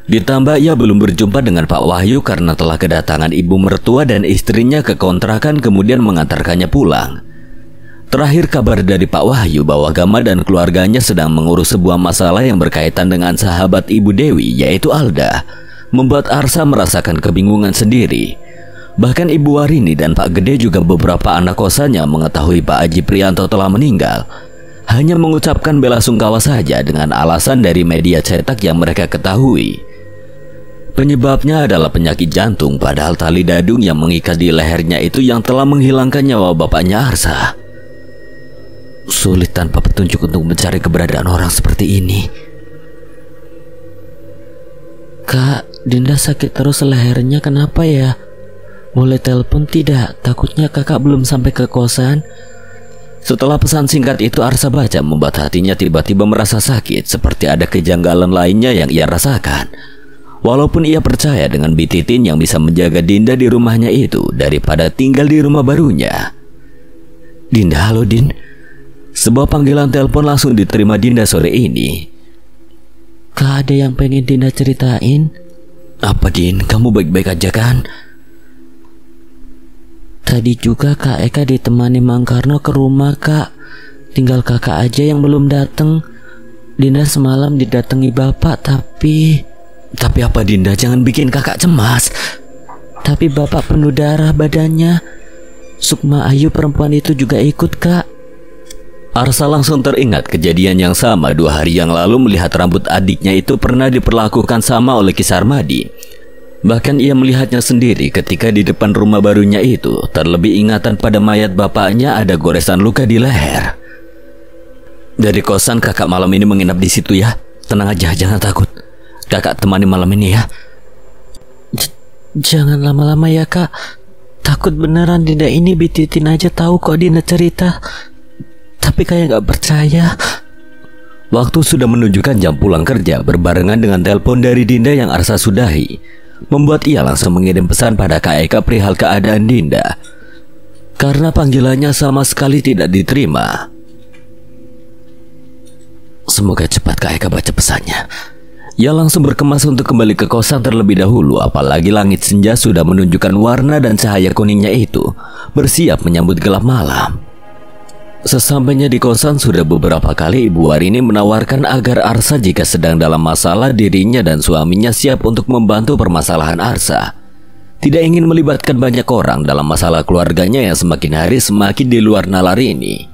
Ditambah ia belum berjumpa dengan Pak Wahyu karena telah kedatangan ibu mertua dan istrinya ke kontrakan kemudian mengantarkannya pulang. Terakhir kabar dari Pak Wahyu bahwa Gama dan keluarganya sedang mengurus sebuah masalah yang berkaitan dengan sahabat Ibu Dewi, yaitu Alda, membuat Arsa merasakan kebingungan sendiri. Bahkan Ibu Warini dan Pak Gede juga beberapa anak kosannya mengetahui Pak Aji Prianto telah meninggal, hanya mengucapkan bela sungkawa saja dengan alasan dari media cetak yang mereka ketahui. Penyebabnya adalah penyakit jantung, padahal tali dadung yang mengikat di lehernya itu yang telah menghilangkan nyawa bapaknya Arsa. Sulit tanpa petunjuk untuk mencari keberadaan orang seperti ini. Kak, Dinda sakit terus lehernya, kenapa ya? Boleh telepon tidak? Takutnya kakak belum sampai ke kosan. Setelah pesan singkat itu Arsa baca, membuat hatinya tiba-tiba merasa sakit, seperti ada kejanggalan lainnya yang ia rasakan. Walaupun ia percaya dengan Bi Titin yang bisa menjaga Dinda di rumahnya itu daripada tinggal di rumah barunya. Dinda, halo Din. Sebuah panggilan telepon langsung diterima Dinda sore ini. Kak, ada yang pengen Dinda ceritain? Apa Din, kamu baik-baik aja kan? Tadi juga Kak Eka ditemani Mang Karno ke rumah, Kak. Tinggal kakak aja yang belum datang. Dinda semalam didatangi bapak, tapi apa Dinda, jangan bikin kakak cemas. Tapi bapak penuh darah badannya. Sukma Ayu perempuan itu juga ikut, Kak. Arsa langsung teringat kejadian yang sama 2 hari yang lalu melihat rambut adiknya itu pernah diperlakukan sama oleh Ki Sarmadi. Bahkan ia melihatnya sendiri ketika di depan rumah barunya itu. Terlebih ingatan pada mayat bapaknya ada goresan luka di leher. Dari kosan kakak malam ini menginap di situ ya. Tenang aja, jangan takut. Kakak temani malam ini ya. Jangan lama-lama ya Kak. Takut beneran Dinda ini Bi Titin aja tahu kok Dinda cerita. Tapi kayak gak percaya. Waktu sudah menunjukkan jam pulang kerja berbarengan dengan telepon dari Dinda yang Arsa sudahi, membuat ia langsung mengirim pesan pada Kak Eka perihal keadaan Dinda. Karena panggilannya sama sekali tidak diterima. Semoga cepat Kak Eka baca pesannya. Ia langsung berkemas untuk kembali ke kosan terlebih dahulu, apalagi langit senja sudah menunjukkan warna dan cahaya kuningnya itu, bersiap menyambut gelap malam. Sesampainya di kosan, sudah beberapa kali Ibu Warini menawarkan agar Arsa jika sedang dalam masalah, dirinya dan suaminya siap untuk membantu permasalahan Arsa. Tidak ingin melibatkan banyak orang dalam masalah keluarganya yang semakin hari semakin di luar nalar ini.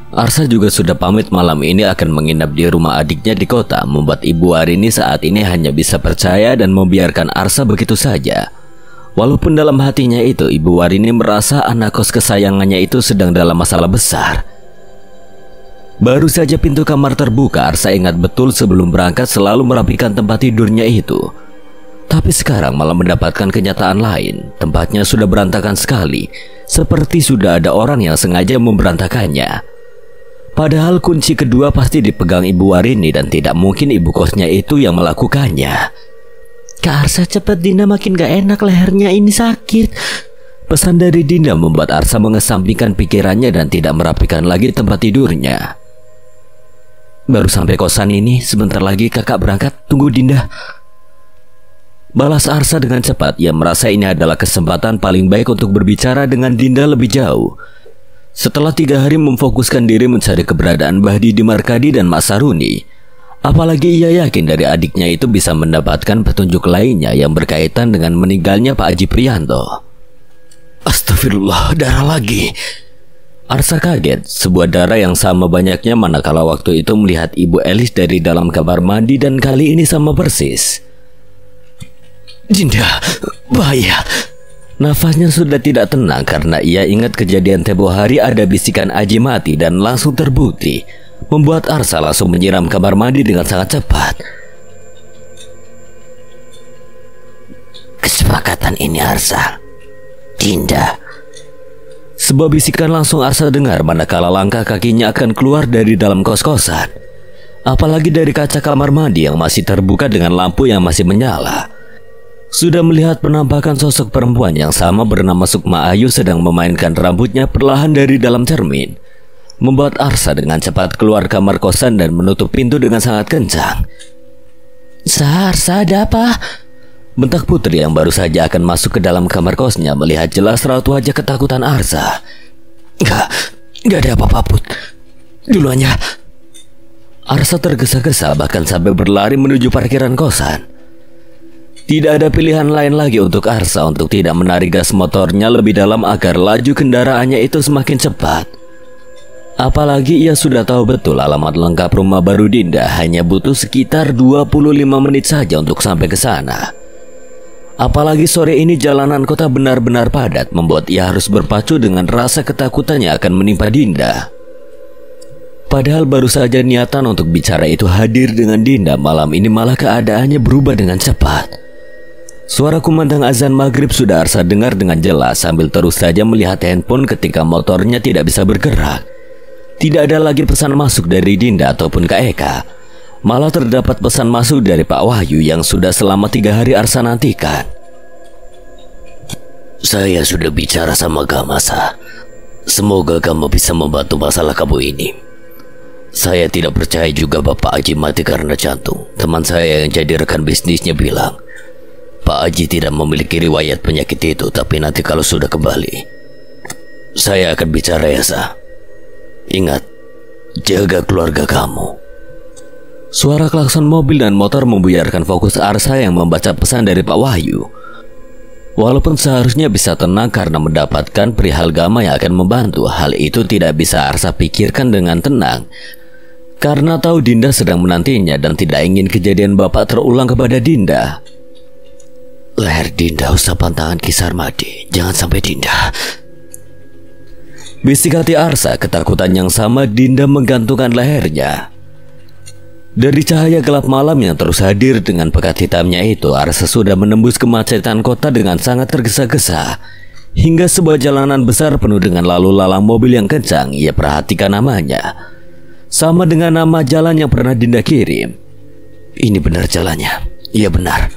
Arsa juga sudah pamit malam ini akan menginap di rumah adiknya di kota, membuat Ibu Warini saat ini hanya bisa percaya dan membiarkan Arsa begitu saja. Walaupun dalam hatinya itu Ibu Warini merasa anak kos kesayangannya itu sedang dalam masalah besar. Baru saja pintu kamar terbuka, Arsa ingat betul sebelum berangkat selalu merapikan tempat tidurnya itu. Tapi sekarang malah mendapatkan kenyataan lain. Tempatnya sudah berantakan sekali, seperti sudah ada orang yang sengaja memberantakannya. Padahal kunci kedua pasti dipegang Ibu Warini dan tidak mungkin ibu kosnya itu yang melakukannya. Kak Arsa, cepat, Dinda makin gak enak, lehernya ini sakit. Pesan dari Dinda membuat Arsa mengesampingkan pikirannya dan tidak merapikan lagi tempat tidurnya. Baru sampai kosan ini, sebentar lagi kakak berangkat, tunggu Dinda. Balas Arsa dengan cepat. Ia merasa ini adalah kesempatan paling baik untuk berbicara dengan Dinda lebih jauh. Setelah 3 hari memfokuskan diri mencari keberadaan Bahdi di Markadi dan Mak Saruni, apalagi ia yakin dari adiknya itu bisa mendapatkan petunjuk lainnya yang berkaitan dengan meninggalnya Pak Haji Prianto. Astagfirullah, darah lagi. Arsa kaget, sebuah darah yang sama banyaknya manakala waktu itu melihat Ibu Elis dari dalam kamar mandi, dan kali ini sama persis. Dinda, bahaya. Nafasnya sudah tidak tenang karena ia ingat kejadian tempo hari ada bisikan Aji mati dan langsung terbukti, membuat Arsa langsung menyiram kamar mandi dengan sangat cepat. Kesepakatan ini Arsa, Dinda. Sebuah bisikan langsung Arsa dengar manakala langkah kakinya akan keluar dari dalam kos-kosan. Apalagi dari kaca kamar mandi yang masih terbuka dengan lampu yang masih menyala, sudah melihat penampakan sosok perempuan yang sama bernama Sukma Ayu sedang memainkan rambutnya perlahan dari dalam cermin, membuat Arsa dengan cepat keluar kamar kosan dan menutup pintu dengan sangat kencang. Arsa, ada apa? Bentak Putri yang baru saja akan masuk ke dalam kamar kosnya melihat jelas raut wajah ketakutan Arsa. Gak ada apa-apa, Put. Duluannya. Arsa tergesa-gesa bahkan sampai berlari menuju parkiran kosan. Tidak ada pilihan lain lagi untuk Arsa untuk tidak menarik gas motornya lebih dalam agar laju kendaraannya itu semakin cepat. Apalagi ia sudah tahu betul alamat lengkap rumah baru Dinda, hanya butuh sekitar 25 menit saja untuk sampai ke sana. Apalagi sore ini jalanan kota benar-benar padat, membuat ia harus berpacu dengan rasa ketakutannya akan menimpa Dinda. Padahal baru saja niatan untuk bicara itu hadir dengan Dinda, malam ini malah keadaannya berubah dengan cepat. Suara kumandang azan maghrib sudah Arsa dengar dengan jelas sambil terus saja melihat handphone ketika motornya tidak bisa bergerak. Tidak ada lagi pesan masuk dari Dinda ataupun Kak Eka. Malah terdapat pesan masuk dari Pak Wahyu yang sudah selama 3 hari Arsa nantikan. Saya sudah bicara sama kamu, Sa. Semoga kamu bisa membantu masalah kamu ini. Saya tidak percaya juga Bapak Haji mati karena jantung. Teman saya yang jadi rekan bisnisnya bilang Pak Haji tidak memiliki riwayat penyakit itu, tapi nanti kalau sudah kembali, saya akan bicara ya, Sa. Ingat, jaga keluarga kamu. Suara klakson mobil dan motor membuyarkan fokus Arsa yang membaca pesan dari Pak Wahyu. Walaupun seharusnya bisa tenang karena mendapatkan perihal Gama yang akan membantu, hal itu tidak bisa Arsa pikirkan dengan tenang. Karena tahu Dinda sedang menantinya dan tidak ingin kejadian bapak terulang kepada Dinda. Leher Dinda usah pantangan Kisar Madi, jangan sampai Dinda. Bisik hati Arsa, ketakutan yang sama Dinda menggantungkan lehernya. Dari cahaya gelap malam yang terus hadir dengan pekat hitamnya itu, Arsa sudah menembus kemacetan kota dengan sangat tergesa-gesa. Hingga sebuah jalanan besar penuh dengan lalu lalang mobil yang kencang, ia perhatikan namanya. sama dengan nama jalan yang pernah Dinda kirim. Ini benar jalannya. Iya benar.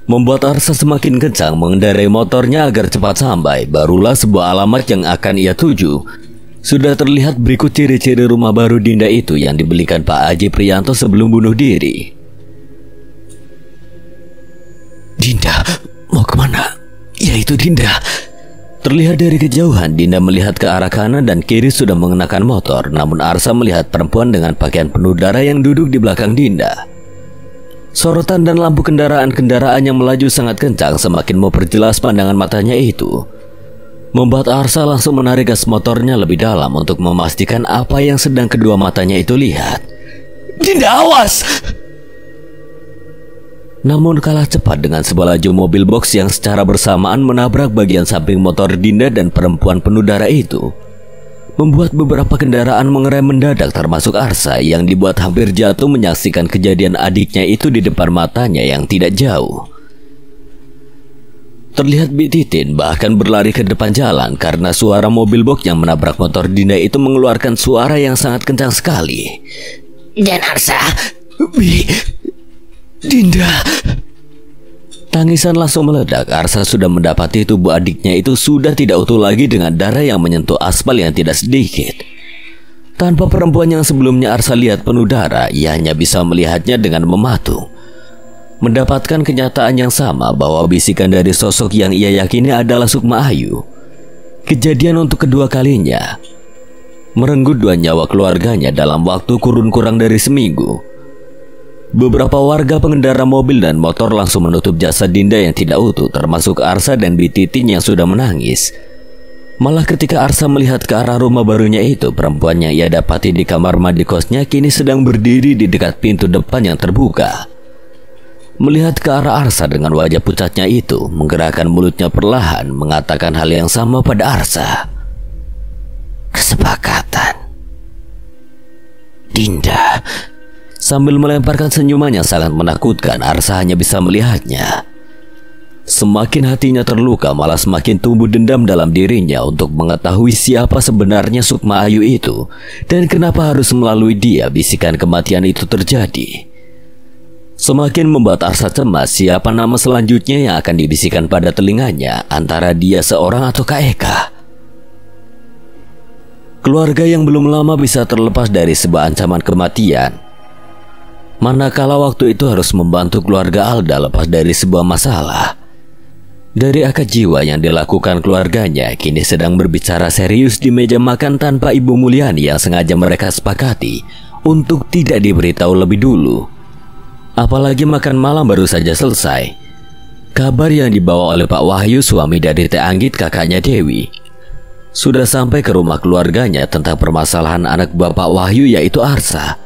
Membuat Arsa semakin kencang mengendarai motornya agar cepat sampai. Barulah sebuah alamat yang akan ia tuju. Sudah terlihat berikut ciri-ciri rumah baru Dinda itu yang dibelikan Pak Haji Prianto sebelum bunuh diri. Dinda, mau kemana? Ya itu Dinda. Terlihat dari kejauhan, Dinda melihat ke arah kanan dan kiri sudah mengenakan motor. Namun Arsa melihat perempuan dengan pakaian penuh darah yang duduk di belakang Dinda. Sorotan dan lampu kendaraan-kendaraan yang melaju sangat kencang semakin memperjelas pandangan matanya itu. Membuat Arsa langsung menarik gas motornya lebih dalam untuk memastikan apa yang sedang kedua matanya itu lihat. Dinda, awas! Namun kalah cepat dengan sebuah laju mobil box yang secara bersamaan menabrak bagian samping motor Dinda dan perempuan penuh darah itu. Membuat beberapa kendaraan mengerem mendadak termasuk Arsa yang dibuat hampir jatuh menyaksikan kejadian adiknya itu di depan matanya yang tidak jauh. Terlihat Bi Titin bahkan berlari ke depan jalan karena suara mobil box yang menabrak motor Dinda itu mengeluarkan suara yang sangat kencang sekali. Dan Arsa, Bi, Dinda. Tangisan langsung meledak. Arsa sudah mendapati tubuh adiknya itu sudah tidak utuh lagi dengan darah yang menyentuh aspal yang tidak sedikit. Tanpa perempuan yang sebelumnya Arsa lihat penuh darah, ia hanya bisa melihatnya dengan mematung. Mendapatkan kenyataan yang sama bahwa bisikan dari sosok yang ia yakini adalah Sukma Ayu. Kejadian untuk kedua kalinya merenggut dua nyawa keluarganya dalam waktu kurun kurang dari seminggu. Beberapa warga pengendara mobil dan motor langsung menutup jasad Dinda yang tidak utuh, termasuk Arsa dan Bi Titin yang sudah menangis. Malah ketika Arsa melihat ke arah rumah barunya itu, perempuan yang ia dapati di kamar mandi kosnya kini sedang berdiri di dekat pintu depan yang terbuka. Melihat ke arah Arsa dengan wajah pucatnya itu, menggerakkan mulutnya perlahan, mengatakan hal yang sama pada Arsa. kesepakatan. Dinda. Sambil melemparkan senyuman yang sangat menakutkan, Arsa hanya bisa melihatnya. Semakin hatinya terluka, malah semakin tumbuh dendam dalam dirinya untuk mengetahui siapa sebenarnya Sukma Ayu itu dan kenapa harus melalui dia bisikan kematian itu terjadi. Semakin membuat Arsa cemas siapa nama selanjutnya yang akan dibisikkan pada telinganya, antara dia seorang atau Kak Eka. Keluarga yang belum lama bisa terlepas dari sebuah ancaman kematian, manakala waktu itu harus membantu keluarga Alda lepas dari sebuah masalah. Dari akad jiwa yang dilakukan keluarganya kini sedang berbicara serius di meja makan tanpa Ibu Mulyani yang sengaja mereka sepakati untuk tidak diberitahu lebih dulu. Apalagi makan malam baru saja selesai. Kabar yang dibawa oleh Pak Wahyu, suami dari Teh Anggit, kakaknya Dewi, sudah sampai ke rumah keluarganya tentang permasalahan anak buah Pak Wahyu yaitu Arsa.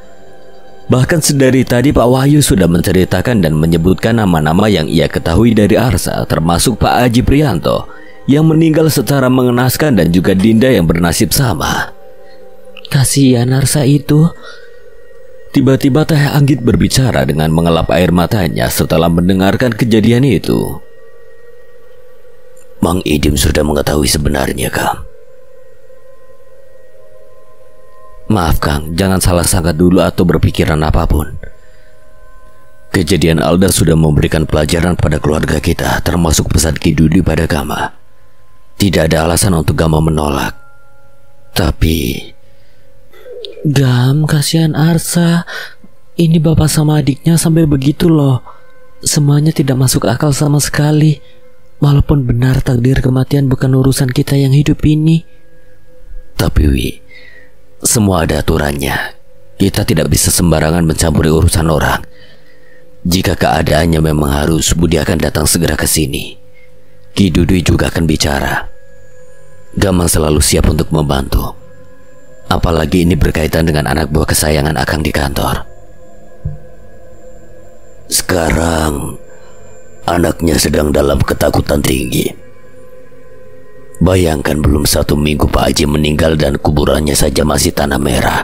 Bahkan sedari tadi Pak Wahyu sudah menceritakan dan menyebutkan nama-nama yang ia ketahui dari Arsa, termasuk Pak Haji Prianto yang meninggal secara mengenaskan dan juga Dinda yang bernasib sama. Kasihan Arsa itu. Tiba-tiba Teh Anggit berbicara dengan mengelap air matanya setelah mendengarkan kejadian itu. Mang Idim sudah mengetahui sebenarnya, Kang. Maaf Kang, jangan salah sangka dulu atau berpikiran apapun. Kejadian Alda sudah memberikan pelajaran pada keluarga kita, termasuk pesan Ki Dudi pada Gama. Tidak ada alasan untuk Gama menolak. Tapi Gam, kasihan Arsa. Ini bapak sama adiknya sampai begitu loh. Semuanya tidak masuk akal sama sekali. Walaupun benar takdir kematian bukan urusan kita yang hidup ini. Tapi Wi, semua ada aturannya. Kita tidak bisa sembarangan mencampuri urusan orang. Jika keadaannya memang harus, Budi akan datang segera ke sini. Ki Dudi juga akan bicara. Gamang selalu siap untuk membantu. Apalagi ini berkaitan dengan anak buah kesayangan Akang di kantor. Sekarang anaknya sedang dalam ketakutan tinggi. Bayangkan belum 1 minggu Pak Haji meninggal dan kuburannya saja masih tanah merah.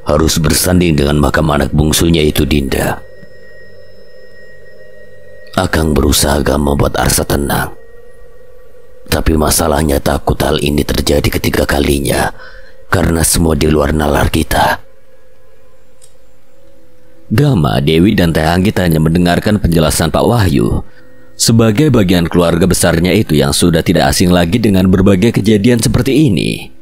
Harus bersanding dengan makam anak bungsunya itu Dinda. Akang berusaha membuat Arsa tenang. Tapi masalahnya takut hal ini terjadi ketiga kalinya karena semua di luar nalar kita. Gama, Dewi, dan Teh Anggit hanya mendengarkan penjelasan Pak Wahyu sebagai bagian keluarga besarnya itu yang sudah tidak asing lagi dengan berbagai kejadian seperti ini.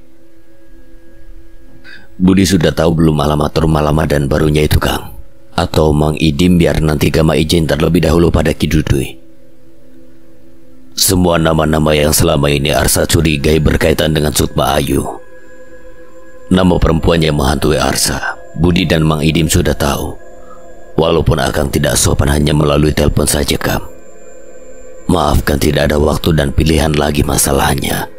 Budi sudah tahu belum alamat rumah lama dan barunya itu, Kang? Atau Mang Idim biar nanti Gama izin terlebih dahulu pada Ki Dudui? Semua nama-nama yang selama ini Arsa curigai berkaitan dengan Sukma Ayu. Nama perempuan yang menghantui Arsa, Budi dan Mang Idim sudah tahu. Walaupun Akang tidak sopan hanya melalui telepon saja, Kam. Maafkan, tidak ada waktu dan pilihan lagi masalahnya.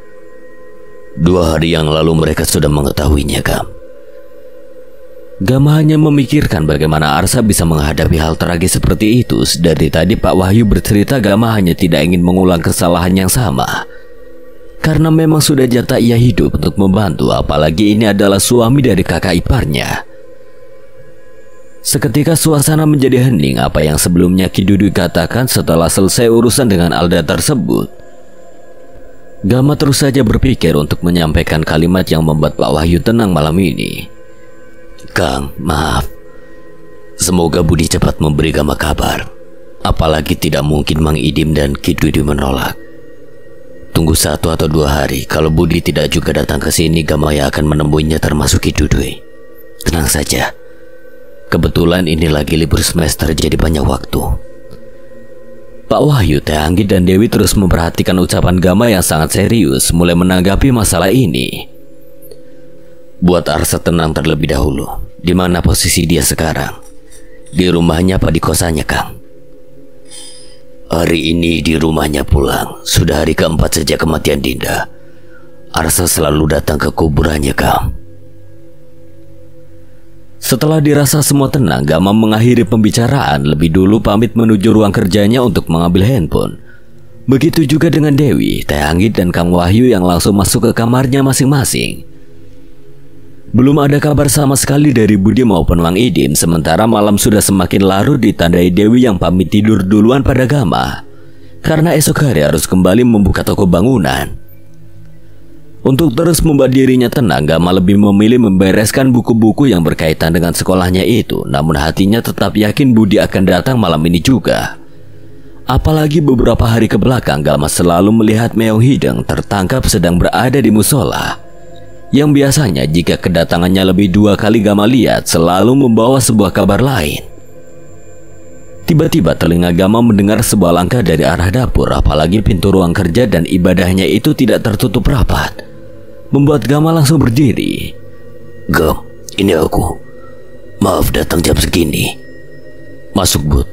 2 hari yang lalu mereka sudah mengetahuinya, Kam. Gama hanya memikirkan bagaimana Arsa bisa menghadapi hal tragis seperti itu. Dari tadi Pak Wahyu bercerita, Gama hanya tidak ingin mengulang kesalahan yang sama. Karena memang sudah jatah ia hidup untuk membantu, apalagi ini adalah suami dari kakak iparnya. Seketika suasana menjadi hening. Apa yang sebelumnya Ki Dudui katakan setelah selesai urusan dengan Alda tersebut. Gama terus saja berpikir untuk menyampaikan kalimat yang membuat Pak Wahyu tenang malam ini. Kang, maaf. Semoga Budi cepat memberi Gama kabar. Apalagi tidak mungkin Mang Idim dan Ki Dudui menolak. Tunggu 1 atau 2 hari. Kalau Budi tidak juga datang ke sini, Gama yang akan menemuinya termasuk Ki Dudui. Tenang saja. Kebetulan ini lagi libur semester, jadi banyak waktu. Pak Wahyu, Teh Anggit, dan Dewi terus memperhatikan ucapan Gama yang sangat serius mulai menanggapi masalah ini. Buat Arsa tenang terlebih dahulu. Di mana posisi dia sekarang? Di rumahnya apa di kosannya, Kang? Hari ini di rumahnya pulang. Sudah hari keempat sejak kematian Dinda. Arsa selalu datang ke kuburannya, Kang. Setelah dirasa semua tenang, Gama mengakhiri pembicaraan, lebih dulu pamit menuju ruang kerjanya untuk mengambil handphone. Begitu juga dengan Dewi, Teh Anggit, dan Kang Wahyu yang langsung masuk ke kamarnya masing-masing. Belum ada kabar sama sekali dari Budi maupun Mang Idim, sementara malam sudah semakin larut ditandai Dewi yang pamit tidur duluan pada Gama. Karena esok hari harus kembali membuka toko bangunan. Untuk terus membuat dirinya tenang, Gama lebih memilih membereskan buku-buku yang berkaitan dengan sekolahnya itu. Namun hatinya tetap yakin Budi akan datang malam ini juga. Apalagi beberapa hari ke belakang Gama selalu melihat Meong Hideng tertangkap sedang berada di musola. Yang biasanya jika kedatangannya lebih 2 kali Gama lihat selalu membawa sebuah kabar lain. Tiba-tiba telinga Gama mendengar sebuah langkah dari arah dapur, apalagi pintu ruang kerja dan ibadahnya itu tidak tertutup rapat. Membuat Gama langsung berdiri. Gam, ini aku. Maaf datang jam segini. Masuk, Bud.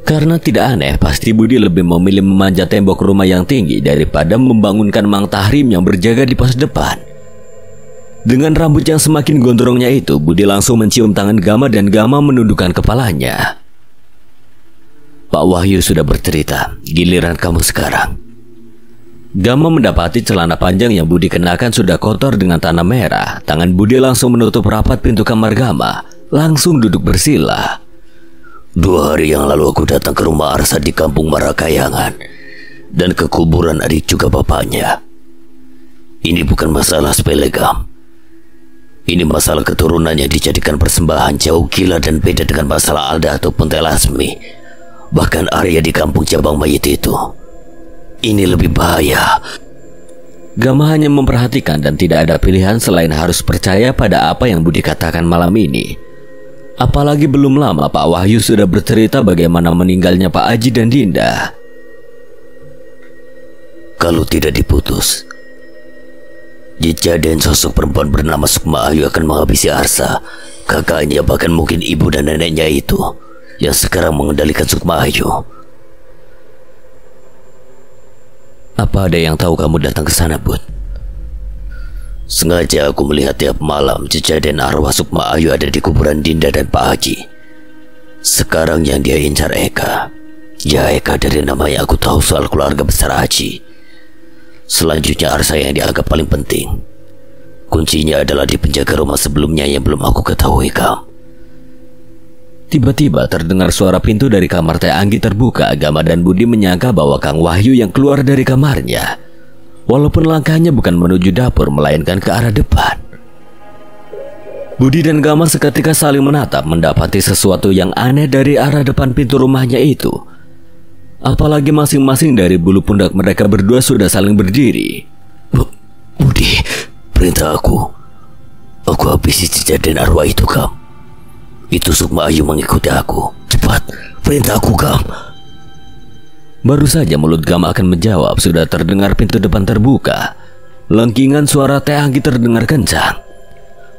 Karena tidak aneh, pasti Budi lebih memilih memanjat tembok rumah yang tinggi daripada membangunkan Mang Tahrim yang berjaga di pos depan. Dengan rambut yang semakin gondrongnya itu, Budi langsung mencium tangan Gama dan Gama menundukkan kepalanya. Pak Wahyu sudah bercerita, giliran kamu sekarang. Gama mendapati celana panjang yang Budi kenakan sudah kotor dengan tanah merah. Tangan Budi langsung menutup rapat pintu kamar Gama, langsung duduk bersila. 2 hari yang lalu aku datang ke rumah Arsa di kampung Marakayangan dan ke kuburan adik juga bapaknya. Ini bukan masalah sepele, Gam. Ini masalah keturunannya dijadikan persembahan jauh gila dan beda dengan masalah Alda ataupun Telasmi. Bahkan Arya di kampung cabang mayit itu. Ini lebih bahaya. Gama hanya memperhatikan dan tidak ada pilihan selain harus percaya pada apa yang Budi katakan malam ini. Apalagi belum lama Pak Wahyu sudah bercerita bagaimana meninggalnya Pak Aji dan Dinda. Kalau tidak diputus, Jejak dan sosok perempuan bernama Sukma Ayu akan menghabisi Arsa, kakaknya, bahkan mungkin ibu dan neneknya itu yang sekarang mengendalikan Sukma Ayu. Apa ada yang tahu kamu datang ke sana, Bud? Sengaja aku melihat tiap malam jejak dan arwah Sukma Ayu ada di kuburan Dinda dan Pak Haji. Sekarang yang dia incar Eka. Ya, Eka dari nama yang aku tahu soal keluarga besar Haji. Selanjutnya Arsa yang dianggap paling penting. Kuncinya adalah di penjaga rumah sebelumnya yang belum aku ketahui, Kam. Tiba-tiba terdengar suara pintu dari kamar Teh Anggi terbuka. Gama dan Budi menyangka bahwa Kang Wahyu yang keluar dari kamarnya. walaupun langkahnya bukan menuju dapur melainkan ke arah depan. Budi dan Gama seketika saling menatap mendapati sesuatu yang aneh dari arah depan pintu rumahnya itu. Apalagi masing-masing dari bulu pundak mereka berdua sudah saling berdiri. Budi, perintah aku habisi jejak dan arwah itu, Kam. Itu Sukma Ayu mengikuti aku. Cepat, perintah aku, Kam. Baru saja mulut Gama akan menjawab, sudah terdengar pintu depan terbuka. Lengkingan suara Teh Anggi terdengar kencang,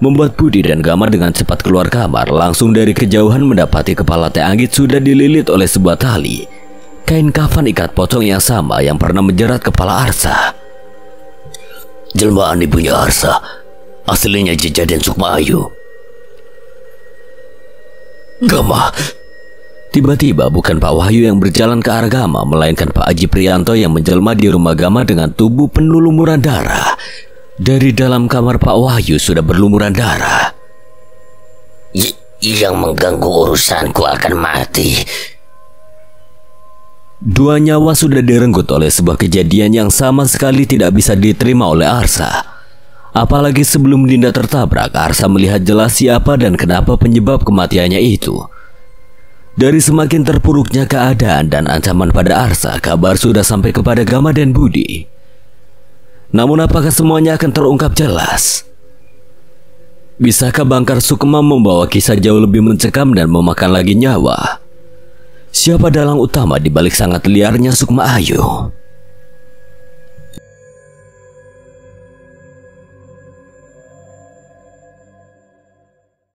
membuat Budi dan Gama dengan cepat keluar kamar. Langsung dari kejauhan mendapati kepala Teh Anggi sudah dililit oleh sebuah tali, kain kafan ikat pocong yang sama yang pernah menjerat kepala Arsa. Jelmaan ibunya Arsa, aslinya Jejak dan Sukma Ayu. Gama. Tiba-tiba bukan Pak Wahyu yang berjalan ke arah Gama, melainkan Pak Aji Prianto yang menjelma di rumah Gama dengan tubuh penuh lumuran darah. Dari dalam kamar Pak Wahyu sudah berlumuran darah. Yang mengganggu urusanku akan mati. Dua nyawa sudah direnggut oleh sebuah kejadian yang sama sekali tidak bisa diterima oleh Arsa. Apalagi sebelum Dinda tertabrak, Arsa melihat jelas siapa dan kenapa penyebab kematiannya itu. Dari semakin terpuruknya keadaan dan ancaman pada Arsa, kabar sudah sampai kepada Gama dan Budi. Namun apakah semuanya akan terungkap jelas? Bisakah Bangkar Sukma membawa kisah jauh lebih mencekam dan memakan lagi nyawa? Siapa dalang utama di balik sangat liarnya Sukma Ayu?